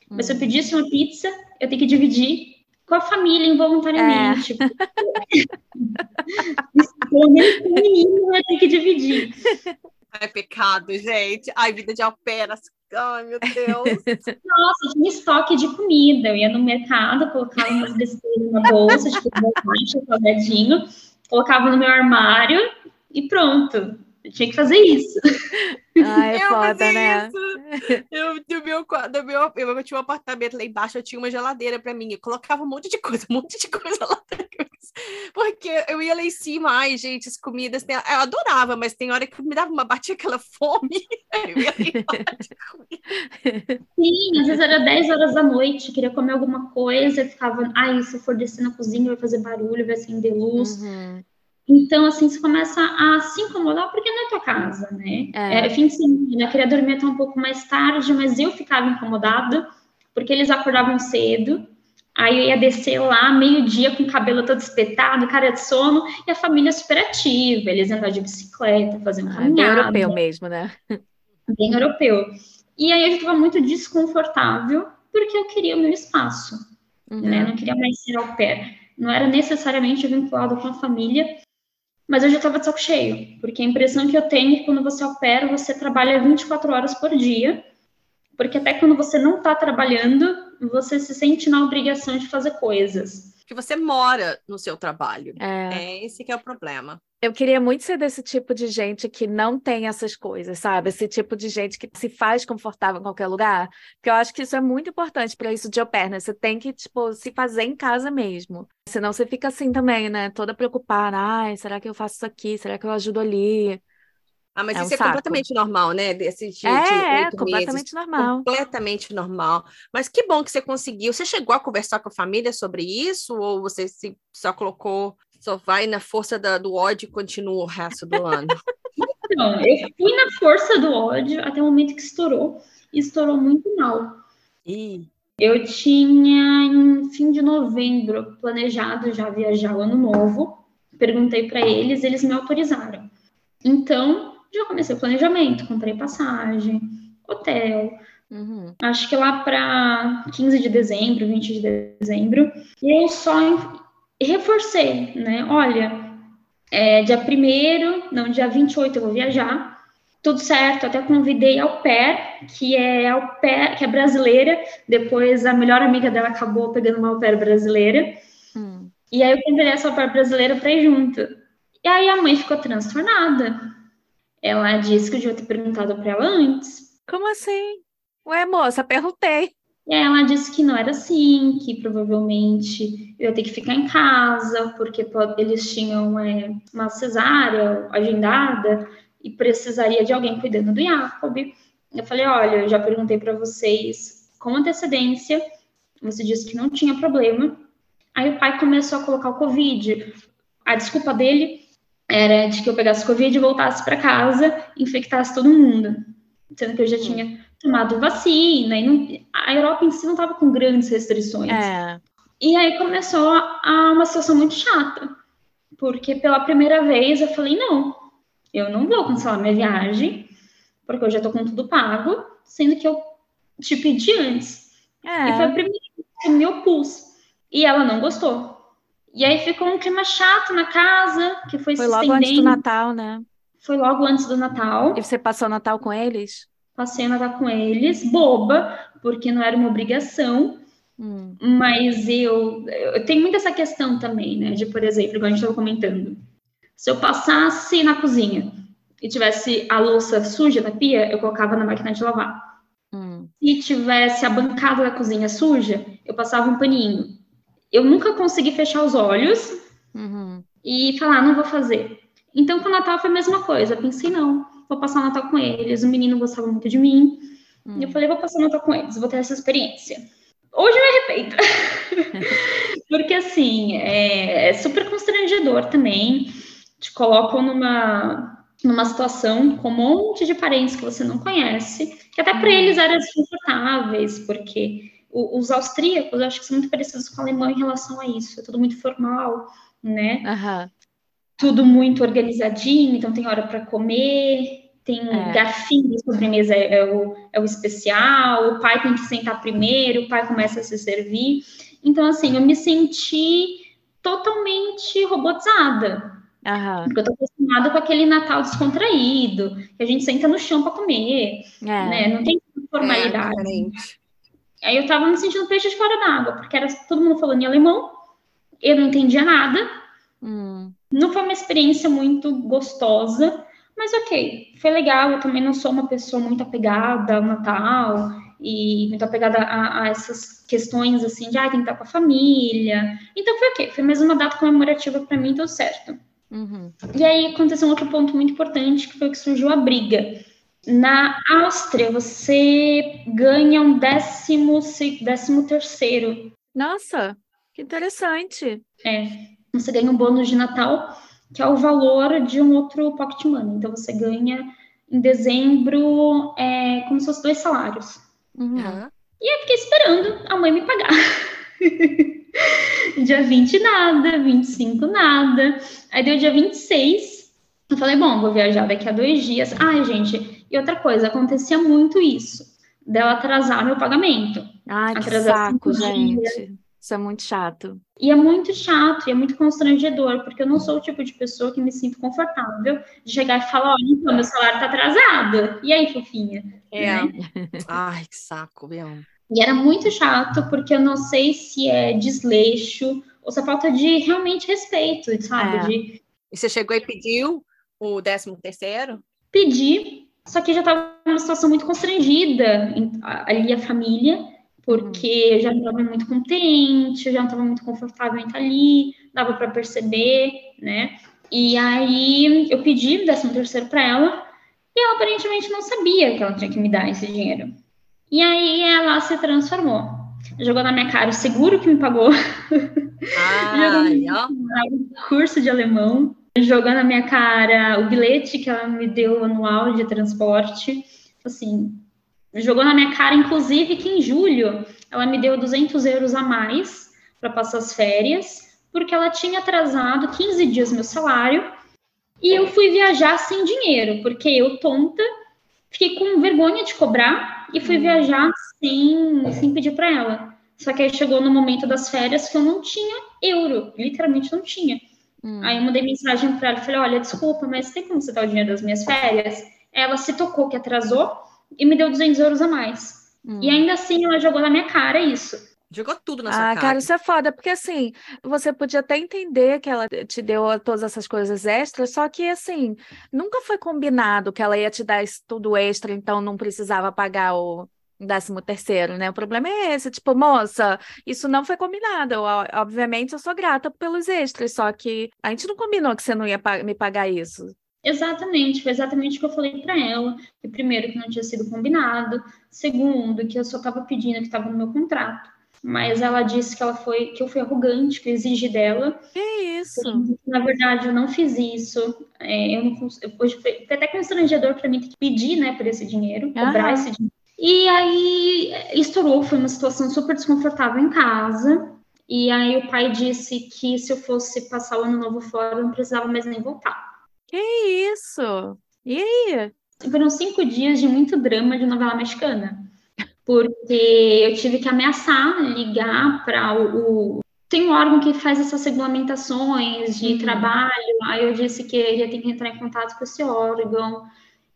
Mas se eu pedisse uma pizza, eu tenho que dividir com a família involuntariamente. Pelo menos com o menino eu tenho que dividir. É pecado, gente. Ai, vida de au pair. Ai, meu Deus. Nossa, tinha estoque de comida. Eu ia no mercado, colocava umas besteiras na bolsa, tipo, bolacha, salgadinho, colocava no meu armário e pronto. Eu tinha que fazer isso. Ai, é foda, né? O eu tinha um apartamento lá embaixo, eu tinha uma geladeira pra mim. Eu colocava um monte de coisa lá dentro. Porque eu ia lá em cima, ai, gente, as comidas, eu adorava, mas tem hora que me dava batia aquela fome. Eu ia lá Sim, às vezes era 10 horas da noite, queria comer alguma coisa, eu ficava, ai, se eu for descer na cozinha, vai fazer barulho, vai acender luz. Então, assim, você começa a se incomodar porque não é tua casa, né? É fim de semana, eu queria dormir até um pouco mais tarde, mas eu ficava incomodada porque eles acordavam cedo, aí eu ia descer lá, meio-dia, com o cabelo todo espetado, cara de sono, e a família super ativa, eles andavam de bicicleta, faziam Bem caminhada. europeu mesmo, né? Bem europeu. E aí eu estava muito desconfortável porque eu queria o meu espaço, né? Não queria mais ser au pair. Não era necessariamente vinculado com a família, mas eu já estava de saco cheio, porque a impressão que eu tenho é que quando você au pair, você trabalha 24 horas por dia, porque até quando você não está trabalhando, você se sente na obrigação de fazer coisas. Que você mora no seu trabalho. Esse que é o problema. Eu queria muito ser desse tipo de gente que não tem essas coisas, sabe? Esse tipo de gente que se faz confortável em qualquer lugar. Porque eu acho que isso é muito importante para isso de au pair, né? Você tem que, tipo, se fazer em casa mesmo. Senão você fica assim também, né? Toda preocupada. Ai, será que eu faço isso aqui? Será que eu ajudo ali? Mas É um isso é saco. completamente normal, né? Desses de 8 meses. Completamente normal. Completamente normal. Mas que bom que você conseguiu. Você chegou a conversar com a família sobre isso? Ou você só colocou, só vai na força do ódio e continua o resto do ano? Não, eu fui na força do ódio até o momento que estourou. E estourou muito mal. Eu tinha, em fim de novembro, planejado já viajar o ano novo. Perguntei para eles, eles me autorizaram. Então, já comecei o planejamento, comprei passagem, hotel. Acho que lá para 15 de dezembro, 20 de dezembro. E eu só reforcei, né? Olha, dia 1º, dia 28 eu vou viajar. Tudo certo, até convidei a au pair, que é brasileira. Depois a melhor amiga dela acabou pegando uma au pair brasileira. E aí eu convidei essa au pair brasileira para ir junto. E aí a mãe ficou transtornada. Ela disse que eu devia ter perguntado para ela antes. Como assim? Ué, moça, perguntei. E aí ela disse que não era assim, que provavelmente eu ia ter que ficar em casa, porque eles tinham uma cesárea agendada e precisaria de alguém cuidando do Jacob. Eu falei, olha, eu já perguntei para vocês com antecedência, você disse que não tinha problema. Aí o pai começou a colocar o Covid. A desculpa dele era de que eu pegasse Covid e voltasse para casa e infectasse todo mundo. Sendo que eu já tinha tomado vacina. E a Europa em si não estava com grandes restrições. E aí começou uma situação muito chata. Porque pela primeira vez eu falei, não, eu não vou cancelar minha viagem, porque eu já estou com tudo pago, sendo que eu te pedi antes. E foi a primeira vez que eu me opus. E ela não gostou. E aí ficou um clima chato na casa, que foi se estendendo. Foi logo antes do Natal, né? Foi logo antes do Natal. E você passou o Natal com eles? Passei o Natal com eles, boba, porque não era uma obrigação. Mas eu tenho muito essa questão também, né? De, por exemplo, igual a gente estava comentando. Se eu passasse na cozinha e tivesse a louça suja na pia, eu colocava na máquina de lavar. Se tivesse a bancada da cozinha suja, eu passava um paninho. Eu nunca consegui fechar os olhos e falar, não vou fazer. Então, com o Natal foi a mesma coisa. Eu pensei, não, vou passar o Natal com eles. O menino gostava muito de mim. E eu falei, vou passar o Natal com eles, vou ter essa experiência. Hoje eu me arrependo. Porque, assim, é super constrangedor também. Te colocam numa situação com um monte de parentes que você não conhece, que até para eles eram desconfortáveis, porque os austríacos, eu acho que são muito parecidos com o alemão em relação a isso. É tudo muito formal, né? Tudo muito organizadinho, então tem hora para comer, tem um garfinho de sobremesa, é o especial, o pai tem que sentar primeiro, o pai começa a se servir. Então, assim, eu me senti totalmente robotizada. Porque eu tô acostumada com aquele Natal descontraído, que a gente senta no chão para comer, né? Não tem formalidade. Aí eu tava me sentindo peixe de fora d'água, porque era todo mundo falando em alemão, eu não entendia nada. Não foi uma experiência muito gostosa, mas ok, foi legal. Eu também não sou uma pessoa muito apegada ao Natal, e muito apegada a essas questões, assim, de, tem que estar com a família. Então, foi o quê? Foi mais uma data comemorativa para mim, deu certo. Uhum. E aí, aconteceu um outro ponto muito importante, que foi que surgiu a briga. Na Áustria, você ganha um 13º. Nossa, que interessante. Você ganha um bônus de Natal, que é o valor de um outro pocket money. Então, você ganha em dezembro, como se fosse 2 salários. Uhum. E eu fiquei esperando a mãe me pagar. Dia 20 nada, 25 nada. Aí deu dia 26. Eu falei, bom, vou viajar daqui a 2 dias. Ai, gente, e outra coisa, acontecia muito isso. Dela atrasar meu pagamento. Ai, que Atrasar saco, 5 gente. dias. Isso é muito chato. E é muito chato, e é muito constrangedor, porque eu não sou o tipo de pessoa que me sinto confortável de chegar e falar, olha, então, meu salário tá atrasado. E aí, fofinha? Né? Ai, que saco, mesmo. E era muito chato, porque eu não sei se é desleixo ou se é falta de realmente respeito, sabe? E você chegou e pediu o 13º? Pedi, só que já estava numa situação muito constrangida ali a família, porque eu já não estava muito contente, eu já não estava muito confortável em estar ali, dava para perceber, né? E aí eu pedi o 13º para ela, e ela aparentemente não sabia que ela tinha que me dar esse dinheiro. E aí ela se transformou. Jogou na minha cara o seguro que me pagou. Jogou o curso de alemão. Jogou na minha cara o bilhete que ela me deu anual de transporte. Assim, jogou na minha cara, inclusive, que em julho ela me deu 200 euros a mais para passar as férias, porque ela tinha atrasado 15 dias meu salário e eu fui viajar sem dinheiro, porque eu, tonta, fiquei com vergonha de cobrar e fui viajar sem pedir para ela. Só que aí chegou no momento das férias que eu não tinha euro, literalmente não tinha. Aí eu mandei mensagem para ela e falei, olha, desculpa, mas tem como você dar o dinheiro das minhas férias? Ela se tocou que atrasou e me deu 200 euros a mais. E ainda assim ela jogou na minha cara isso. Jogou tudo na sua cara. Cara, isso é foda, porque assim, você podia até entender que ela te deu todas essas coisas extras, só que assim, nunca foi combinado que ela ia te dar isso tudo extra, então não precisava pagar o 13º, né? O problema é esse, tipo, moça, isso não foi combinado. Obviamente eu sou grata pelos extras, só que a gente não combinou que você não ia me pagar isso. Exatamente, foi exatamente o que eu falei para ela. Que primeiro, que não tinha sido combinado. Segundo, que eu só estava pedindo que estava no meu contrato. Mas ela disse que eu fui arrogante, que eu exigi dela. Que isso? Na verdade, eu não fiz isso. Hoje foi até constrangedor para mim ter que pedir, né, por esse dinheiro, cobrar esse dinheiro. E aí estourou, foi uma situação super desconfortável em casa. E aí o pai disse que se eu fosse passar o ano novo fora, eu não precisava mais nem voltar. Que isso? E aí? Foram 5 dias de muito drama de novela mexicana. Porque eu tive que ameaçar, ligar para tem um órgão que faz essas regulamentações de trabalho. Aí eu disse que eu ia ter que entrar em contato com esse órgão.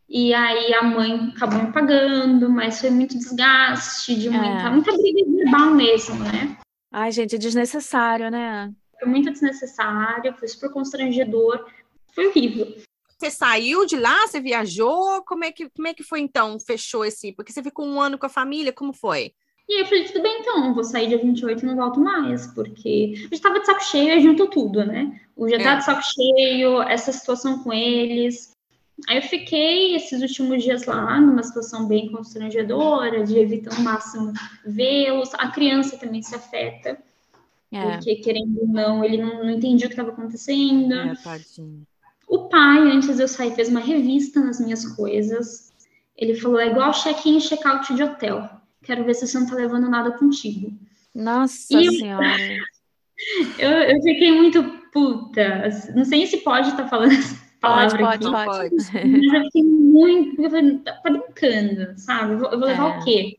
E aí a mãe acabou me pagando, mas foi muito desgaste, de muita briga verbal mesmo, né? Ai, gente, é desnecessário, né? Foi muito desnecessário, foi super constrangedor, foi horrível. Você saiu de lá? Você viajou? Como é que foi então? Fechou esse? Porque você ficou 1 ano com a família, como foi? E aí eu falei, tudo bem então, vou sair dia 28 e não volto mais, porque eu já tava de saco cheio e juntou tudo, né? O jantar de saco cheio, essa situação com eles. Aí eu fiquei esses últimos dias lá, numa situação bem constrangedora, de evitar ao máximo vê-los. A criança também se afeta, porque, querendo ou não, ele não entendia o que estava acontecendo. Tadinho. O pai, antes de eu sair, fez uma revista nas minhas coisas. Ele falou, é igual check-in e check-out de hotel. Quero ver se você não tá levando nada contigo. Nossa Senhora. Eu fiquei muito puta. Não sei se pode estar falando essa palavra aqui. Pode. Mas eu fiquei muito... Eu falei, tá brincando, sabe? Eu vou levar o quê?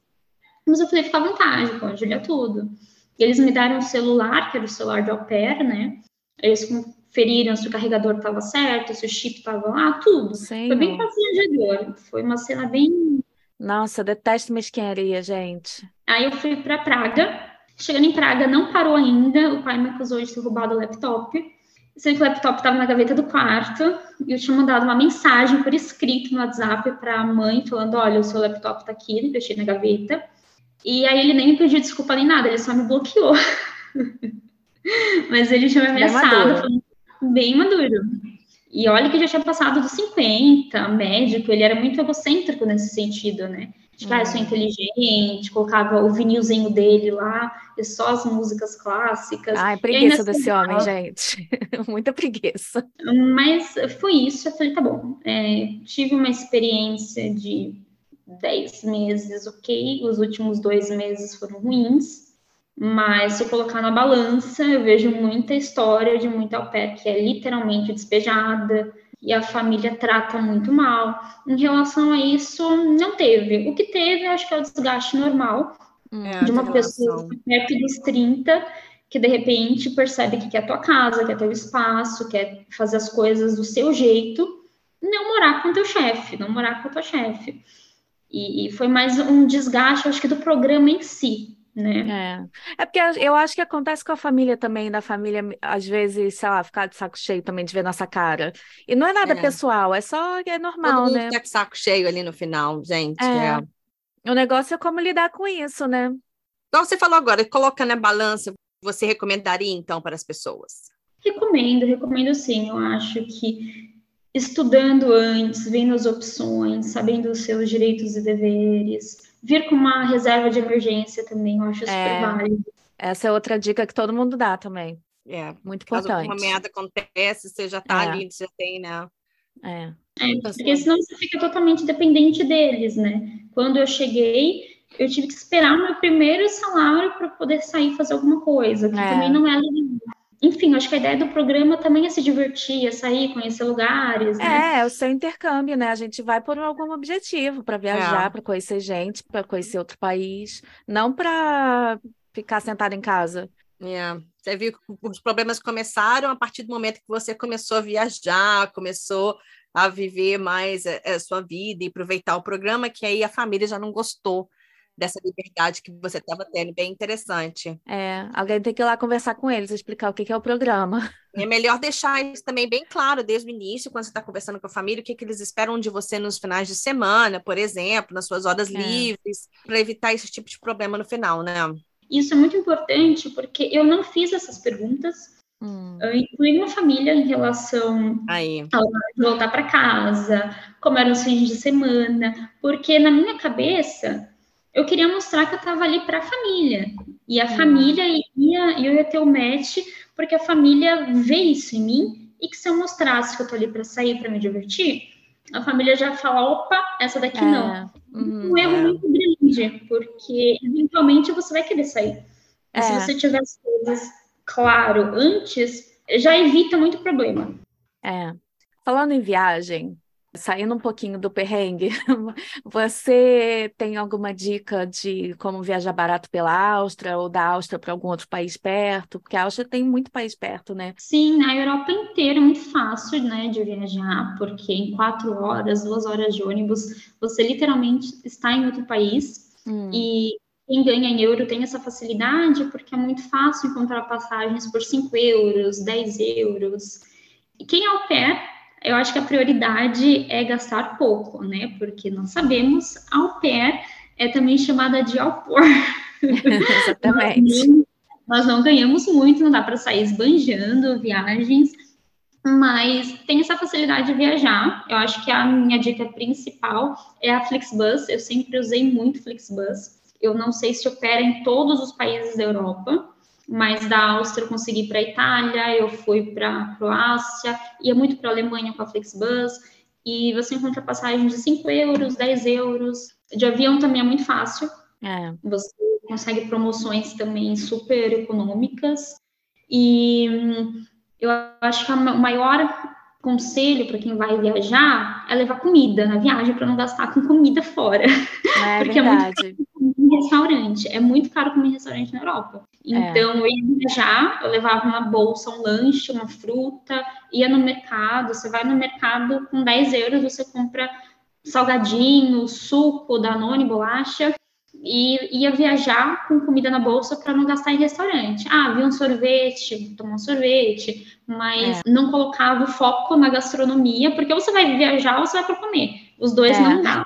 Mas eu falei, fica à vontade, pode olhar tudo. E eles me deram um celular, que era o celular de au pair, né? Eles conferiram se o carregador estava certo, se o chip estava lá, tudo. Sim. Foi bem constrangedor. Foi uma cena bem... Nossa, detesto mesquinharia, gente. Aí eu fui para Praga. Chegando em Praga, não parou ainda. O pai me acusou de ter roubado o laptop. Sendo que o laptop estava na gaveta do quarto. E eu tinha mandado uma mensagem por escrito no WhatsApp para a mãe, falando, olha, o seu laptop está aqui, deixei na gaveta. E aí ele nem me pediu desculpa nem nada, ele só me bloqueou. Mas ele tinha me ameaçado, foi bem maduro. E olha que já tinha passado dos 50, médico, ele era muito egocêntrico nesse sentido, né? De que eu sou inteligente, colocava o vinilzinho dele lá, e só as músicas clássicas. Ai, preguiça desse homem, gente. Muita preguiça. Mas foi isso, eu falei, tá bom. Tive uma experiência de 10 meses, ok. Os últimos 2 meses foram ruins. Mas se eu colocar na balança, eu vejo muita história de muita au pair que é literalmente despejada e a família trata muito mal. Em relação a isso, não teve. O que teve, eu acho que é o desgaste normal de uma pessoa perto dos 30, que de repente percebe que quer a tua casa, quer teu espaço, quer fazer as coisas do seu jeito, não morar com teu chefe, não morar com a tua chefe. E foi mais um desgaste, acho que do programa em si. Né? É porque eu acho que acontece com a família também, da família, às vezes, sei lá, ficar de saco cheio também de ver nossa cara. E não é nada pessoal, é normal, todo mundo né? fica de saco cheio ali no final, gente. O negócio é como lidar com isso, né? Então você falou agora, colocando na balança, você recomendaria então para as pessoas? Recomendo sim. Eu acho que estudando antes, vendo as opções, sabendo os seus direitos e deveres, vir com uma reserva de emergência também, eu acho super válido. Essa é outra dica que todo mundo dá também. Muito importante. Caso alguma merda acontece, você já tá ali, você já tem, né? Porque senão você fica totalmente dependente deles, né? Quando eu cheguei, eu tive que esperar meu primeiro salário para poder sair e fazer alguma coisa, que também não é legal. Enfim, acho que a ideia do programa também é se divertir, é sair, conhecer lugares, né? É o seu intercâmbio, né? A gente vai por algum objetivo, para viajar, para conhecer gente, para conhecer outro país, não para ficar sentado em casa. Você viu que os problemas começaram a partir do momento que você começou a viajar, começou a viver mais a sua vida e aproveitar o programa, que aí a família já não gostou dessa liberdade que você estava tendo, bem interessante. Alguém tem que ir lá conversar com eles, explicar o que é o programa. É melhor deixar isso também bem claro desde o início, quando você está conversando com a família, o que eles esperam de você nos finais de semana, por exemplo, nas suas horas livres, para evitar esse tipo de problema no final, né? Isso é muito importante, porque eu não fiz essas perguntas, eu incluí minha família em relação a voltar para casa, como eram os fins de semana, porque na minha cabeça eu queria mostrar que eu estava ali para a família. E a família eu ia ter o match, porque a família vê isso em mim, e que se eu mostrasse que eu tô ali para sair, para me divertir, a família já fala, opa, essa daqui não. Um erro muito grande, porque eventualmente você vai querer sair. E se você tiver as coisas claro antes, já evita muito problema. Falando em viagem, saindo um pouquinho do perrengue, você tem alguma dica de como viajar barato pela Áustria ou da Áustria para algum outro país perto? Porque a Áustria tem muito país perto, né? Sim, na Europa inteira é muito fácil, né, de viajar, porque em 4 horas, 2 horas de ônibus, você literalmente está em outro país. E quem ganha em euro tem essa facilidade, porque é muito fácil encontrar passagens por 5 euros, 10 euros. E quem é au pair, eu acho que a prioridade é gastar pouco, né? Porque nós sabemos, au pair é também chamada de au por. Exatamente. Nós não ganhamos muito, não dá para sair esbanjando viagens, mas tem essa facilidade de viajar. Eu acho que a minha dica principal é a Flixbus. Eu sempre usei muito Flixbus. Eu não sei se opera em todos os países da Europa, mas da Áustria eu consegui ir para a Itália, eu fui para a Croácia, ia muito para a Alemanha com a Flixbus, e você encontra passagens de 5 euros, 10 euros. De avião também é muito fácil. Você consegue promoções também super econômicas. E eu acho que o maior conselho para quem vai viajar é levar comida na viagem para não gastar com comida fora. Porque verdade. É muito caro comer em restaurante. É muito caro comer em restaurante na Europa. Então, eu ia viajar, eu levava uma bolsa, um lanche, uma fruta, ia no mercado. Você vai no mercado, com 10 euros, você compra salgadinho, suco, Danone, bolacha, e ia viajar com comida na bolsa para não gastar em restaurante. Vi um sorvete, tomar um sorvete, mas não colocava o foco na gastronomia, porque ou você vai viajar ou você vai para comer. Os dois não dá.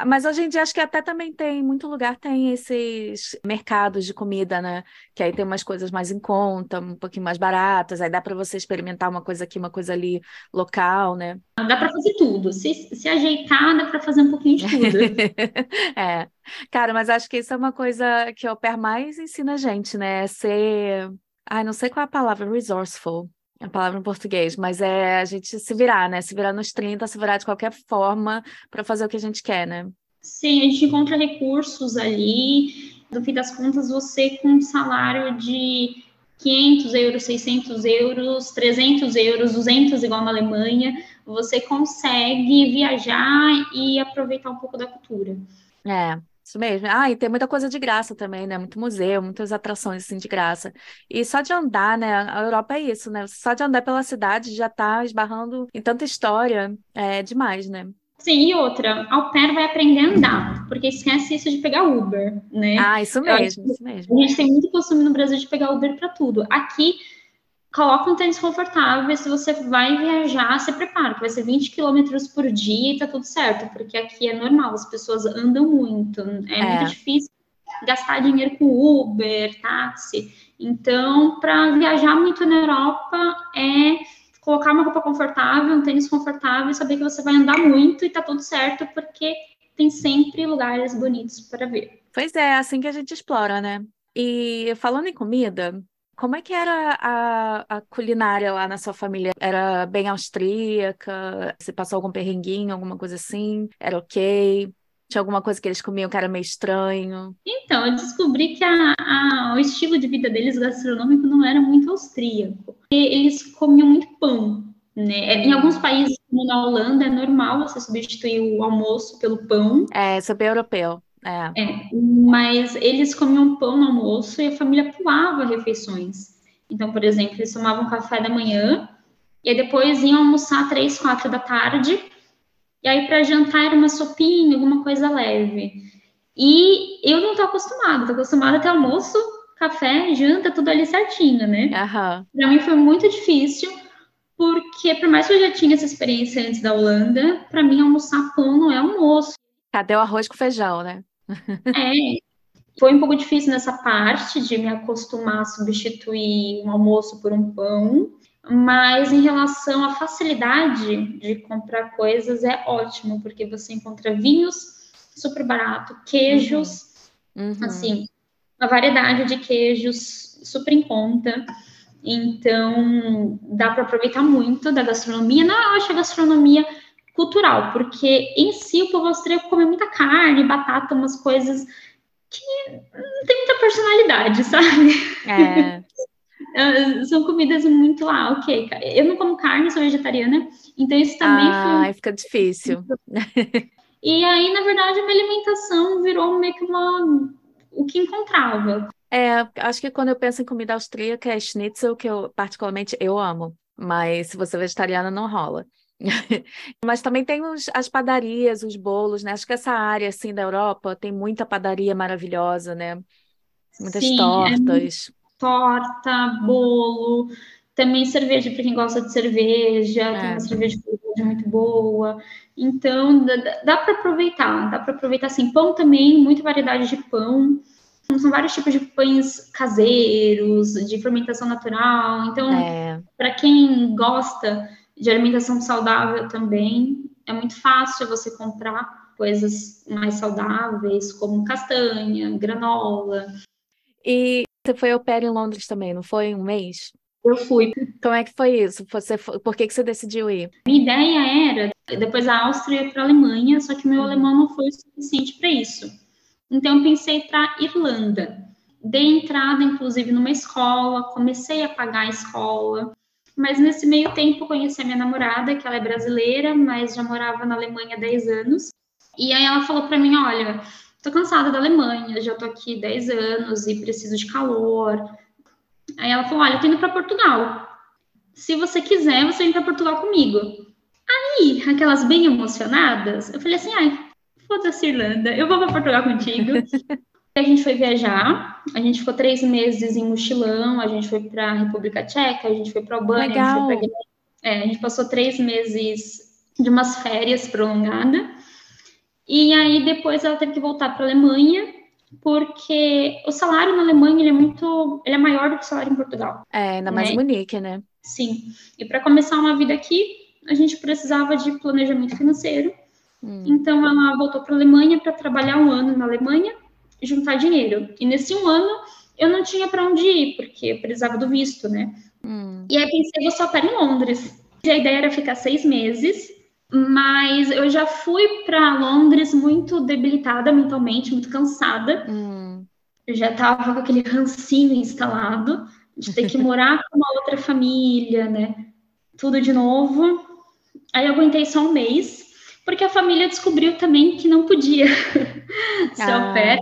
Mas hoje em dia acho que até também tem, muito lugar tem esses mercados de comida, né? Que aí tem umas coisas mais em conta, um pouquinho mais baratas, aí dá para você experimentar uma coisa aqui, uma coisa ali, local, né? Dá para fazer tudo. Se ajeitar, dá para fazer um pouquinho de tudo. É. Cara, mas acho que isso é uma coisa que o au pair mais ensina a gente, né? Ser. Ai, não sei qual é a palavra, resourceful. É a palavra em português, mas é a gente se virar, né? Se virar nos 30, se virar de qualquer forma para fazer o que a gente quer, né? Sim, a gente encontra recursos ali. No fim das contas, você com um salário de 500 euros, 600 euros, 300 euros, 200 igual na Alemanha, você consegue viajar e aproveitar um pouco da cultura. Isso mesmo. E tem muita coisa de graça também, né? Muito museu, muitas atrações assim de graça. E só de andar, né? A Europa é isso, né? Só de andar pela cidade já tá esbarrando em tanta história. É demais, né? Sim, e outra, au pair vai aprender a andar, porque esquece isso de pegar Uber, né? Isso mesmo, isso mesmo. A gente tem muito costume no Brasil de pegar Uber para tudo. Aqui, coloca um tênis confortável, se você vai viajar, se prepara, que vai ser 20 quilômetros por dia e tá tudo certo, porque aqui é normal, as pessoas andam muito, é muito difícil gastar dinheiro com Uber, táxi. Então, para viajar muito na Europa, é colocar uma roupa confortável, um tênis confortável e saber que você vai andar muito e tá tudo certo, porque tem sempre lugares bonitos para ver. Pois é assim que a gente explora, né? E falando em comida, como é que era a culinária lá na sua família? Era bem austríaca? Você passou algum perrenguinho, alguma coisa assim? Era ok? Tinha alguma coisa que eles comiam que era meio estranho? Então, eu descobri que o estilo de vida deles gastronômico não era muito austríaco. Eles comiam muito pão, né? Em alguns países, como na Holanda, é normal você substituir o almoço pelo pão. Isso é bem europeu. Mas eles comiam pão no almoço e a família pulava refeições. Então, por exemplo, eles tomavam café da manhã e aí depois iam almoçar 3, 4 da tarde. E aí, para jantar, era uma sopinha, alguma coisa leve. E eu não tô acostumada a ter almoço, café, janta, tudo ali certinho, né? Aham. Para mim foi muito difícil, porque por mais que eu já tinha essa experiência antes da Holanda, para mim almoçar pão não é almoço. Cadê o arroz com feijão, né? Foi um pouco difícil nessa parte de me acostumar a substituir um almoço por um pão, mas em relação à facilidade de comprar coisas é ótimo, porque você encontra vinhos super barato, queijos, assim, uma variedade de queijos super em conta. Então, dá para aproveitar muito da gastronomia. Não, eu acho a gastronomia cultural, porque em si o povo austríaco come muita carne, batata, umas coisas que não tem muita personalidade, sabe? São comidas muito ok. Eu não como carne, sou vegetariana, então isso também foi... fica difícil. E aí, na verdade, a minha alimentação virou meio que o que encontrava. Acho que quando eu penso em comida austríaca é schnitzel, que eu particularmente eu amo, mas se você é vegetariana não rola. Mas também tem as padarias, os bolos, né? Acho que essa área assim da Europa tem muita padaria maravilhosa, né? Muitas tortas. Torta, bolo, também cerveja para quem gosta de cerveja, tem uma cerveja muito boa. Então, dá para aproveitar assim, pão também, muita variedade de pão. São vários tipos de pães caseiros, de fermentação natural. Então, para quem gosta de alimentação saudável também, é muito fácil você comprar coisas mais saudáveis, como castanha, granola. E você foi au pair em Londres também, não foi? Um mês? Eu fui. Como é que foi isso? Por que você decidiu ir? Minha ideia era, depois da Áustria, para a Alemanha, só que meu alemão não foi o suficiente para isso. Então, eu pensei para Irlanda. Dei entrada, inclusive, numa escola, comecei a pagar a escola, mas nesse meio tempo conheci a minha namorada, que ela é brasileira, mas já morava na Alemanha há 10 anos. E aí ela falou para mim, olha, tô cansada da Alemanha, já tô aqui 10 anos e preciso de calor. Aí ela falou, olha, eu tô indo para Portugal. Se você quiser, você vem para Portugal comigo. Aí, aquelas bem emocionadas, eu falei assim, foda-se, Irlanda, eu vou para Portugal contigo. A gente foi viajar, a gente ficou 3 meses em mochilão, a gente foi para a República Tcheca, a gente foi para Albânia, Legal. a gente foi pra... a gente passou 3 meses de umas férias prolongadas. E aí depois ela teve que voltar para a Alemanha, porque o salário na Alemanha ele é maior do que o salário em Portugal. Ainda mais em né? Munique, né? Sim. E para começar uma vida aqui, a gente precisava de planejamento financeiro. Então ela voltou para a Alemanha para trabalhar 1 ano na Alemanha e juntar dinheiro. E nesse 1 ano eu não tinha para onde ir, porque eu precisava do visto, né? E aí pensei, vou só para em Londres. E a ideia era ficar 6 meses, mas eu já fui para Londres muito debilitada mentalmente, muito cansada. Eu já estava com aquele rancinho instalado de ter que morar com uma outra família, né? Tudo de novo. Aí eu aguentei só 1 mês, porque a família descobriu também que não podia ser au pair,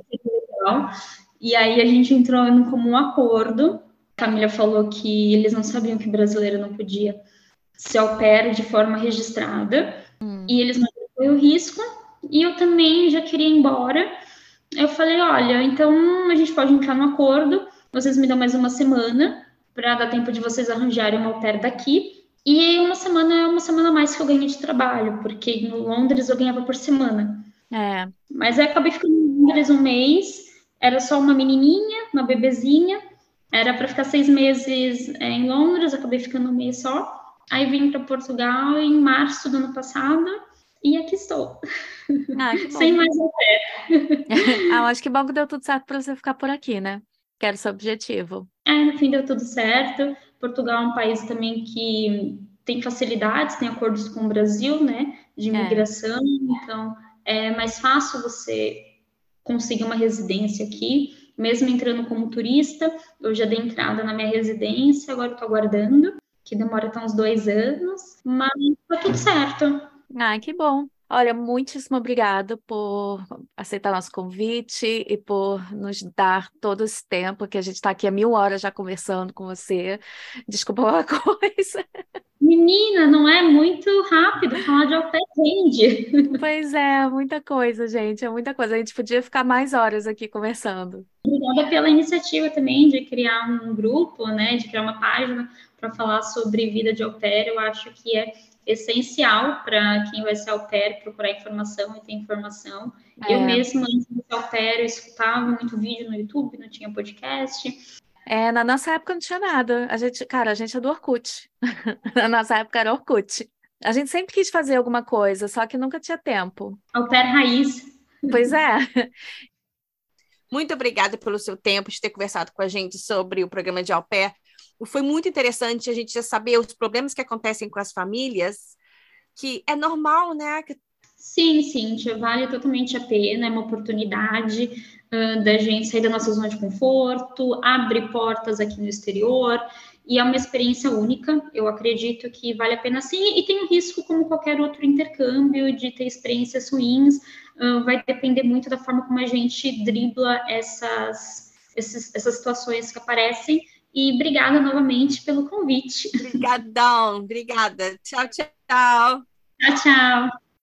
e aí a gente entrou em um comum acordo. A família falou que eles não sabiam que brasileiro não podia ser au pair de forma registrada, e eles não tiveram o risco, e eu também já queria ir embora. Eu falei, olha, então a gente pode entrar no acordo, vocês me dão mais 1 semana para dar tempo de vocês arranjarem uma au pair daqui, e 1 semana é 1 semana a mais que eu ganho de trabalho, porque em Londres eu ganhava por semana. Mas aí acabei ficando em Londres 1 mês, era só uma menininha, uma bebezinha, era para ficar 6 meses em Londres, acabei ficando 1 mês só. Aí vim para Portugal em março do ano passado, e aqui estou. Que bom. Sem mais au pair. Eu acho que bom que deu tudo certo para você ficar por aqui, né? Que era o seu objetivo. No fim deu tudo certo. Portugal é um país também que tem facilidades, tem acordos com o Brasil, né? De imigração, então é mais fácil você conseguir uma residência aqui, mesmo entrando como turista. Eu já dei entrada na minha residência, agora estou aguardando, que demora até uns 2 anos, mas tá tudo certo. Que bom. Olha, muitíssimo obrigada por aceitar nosso convite e por nos dar todo esse tempo, que a gente está aqui há 1000 horas já conversando com você. Desculpa uma coisa. Menina, não é muito rápido falar de au pair rende. Pois é, muita coisa, gente, é muita coisa. A gente podia ficar mais horas aqui conversando. Obrigada pela iniciativa também de criar um grupo, né, de criar uma página para falar sobre vida de au pair. Eu acho que é essencial para quem vai ser au pair procurar informação e ter informação. Eu mesma, antes de ser au pair, eu escutava muito vídeo no YouTube, não tinha podcast. Na nossa época não tinha nada. A gente é do Orkut. Na nossa época era Orkut. A gente sempre quis fazer alguma coisa, só que nunca tinha tempo. Au pair raiz. Pois é. Muito obrigada pelo seu tempo de ter conversado com a gente sobre o programa de au pair. Foi muito interessante a gente já saber os problemas que acontecem com as famílias, que é normal, né? Sim, Cíntia, vale totalmente a pena, é uma oportunidade da gente sair da nossa zona de conforto, abre portas aqui no exterior, e é uma experiência única. Eu acredito que vale a pena sim, e tem um risco como qualquer outro intercâmbio de ter experiências ruins. Vai depender muito da forma como a gente dribla essas situações que aparecem. E obrigada novamente pelo convite. Obrigadão, obrigada. Tchau, tchau. Tchau, tchau.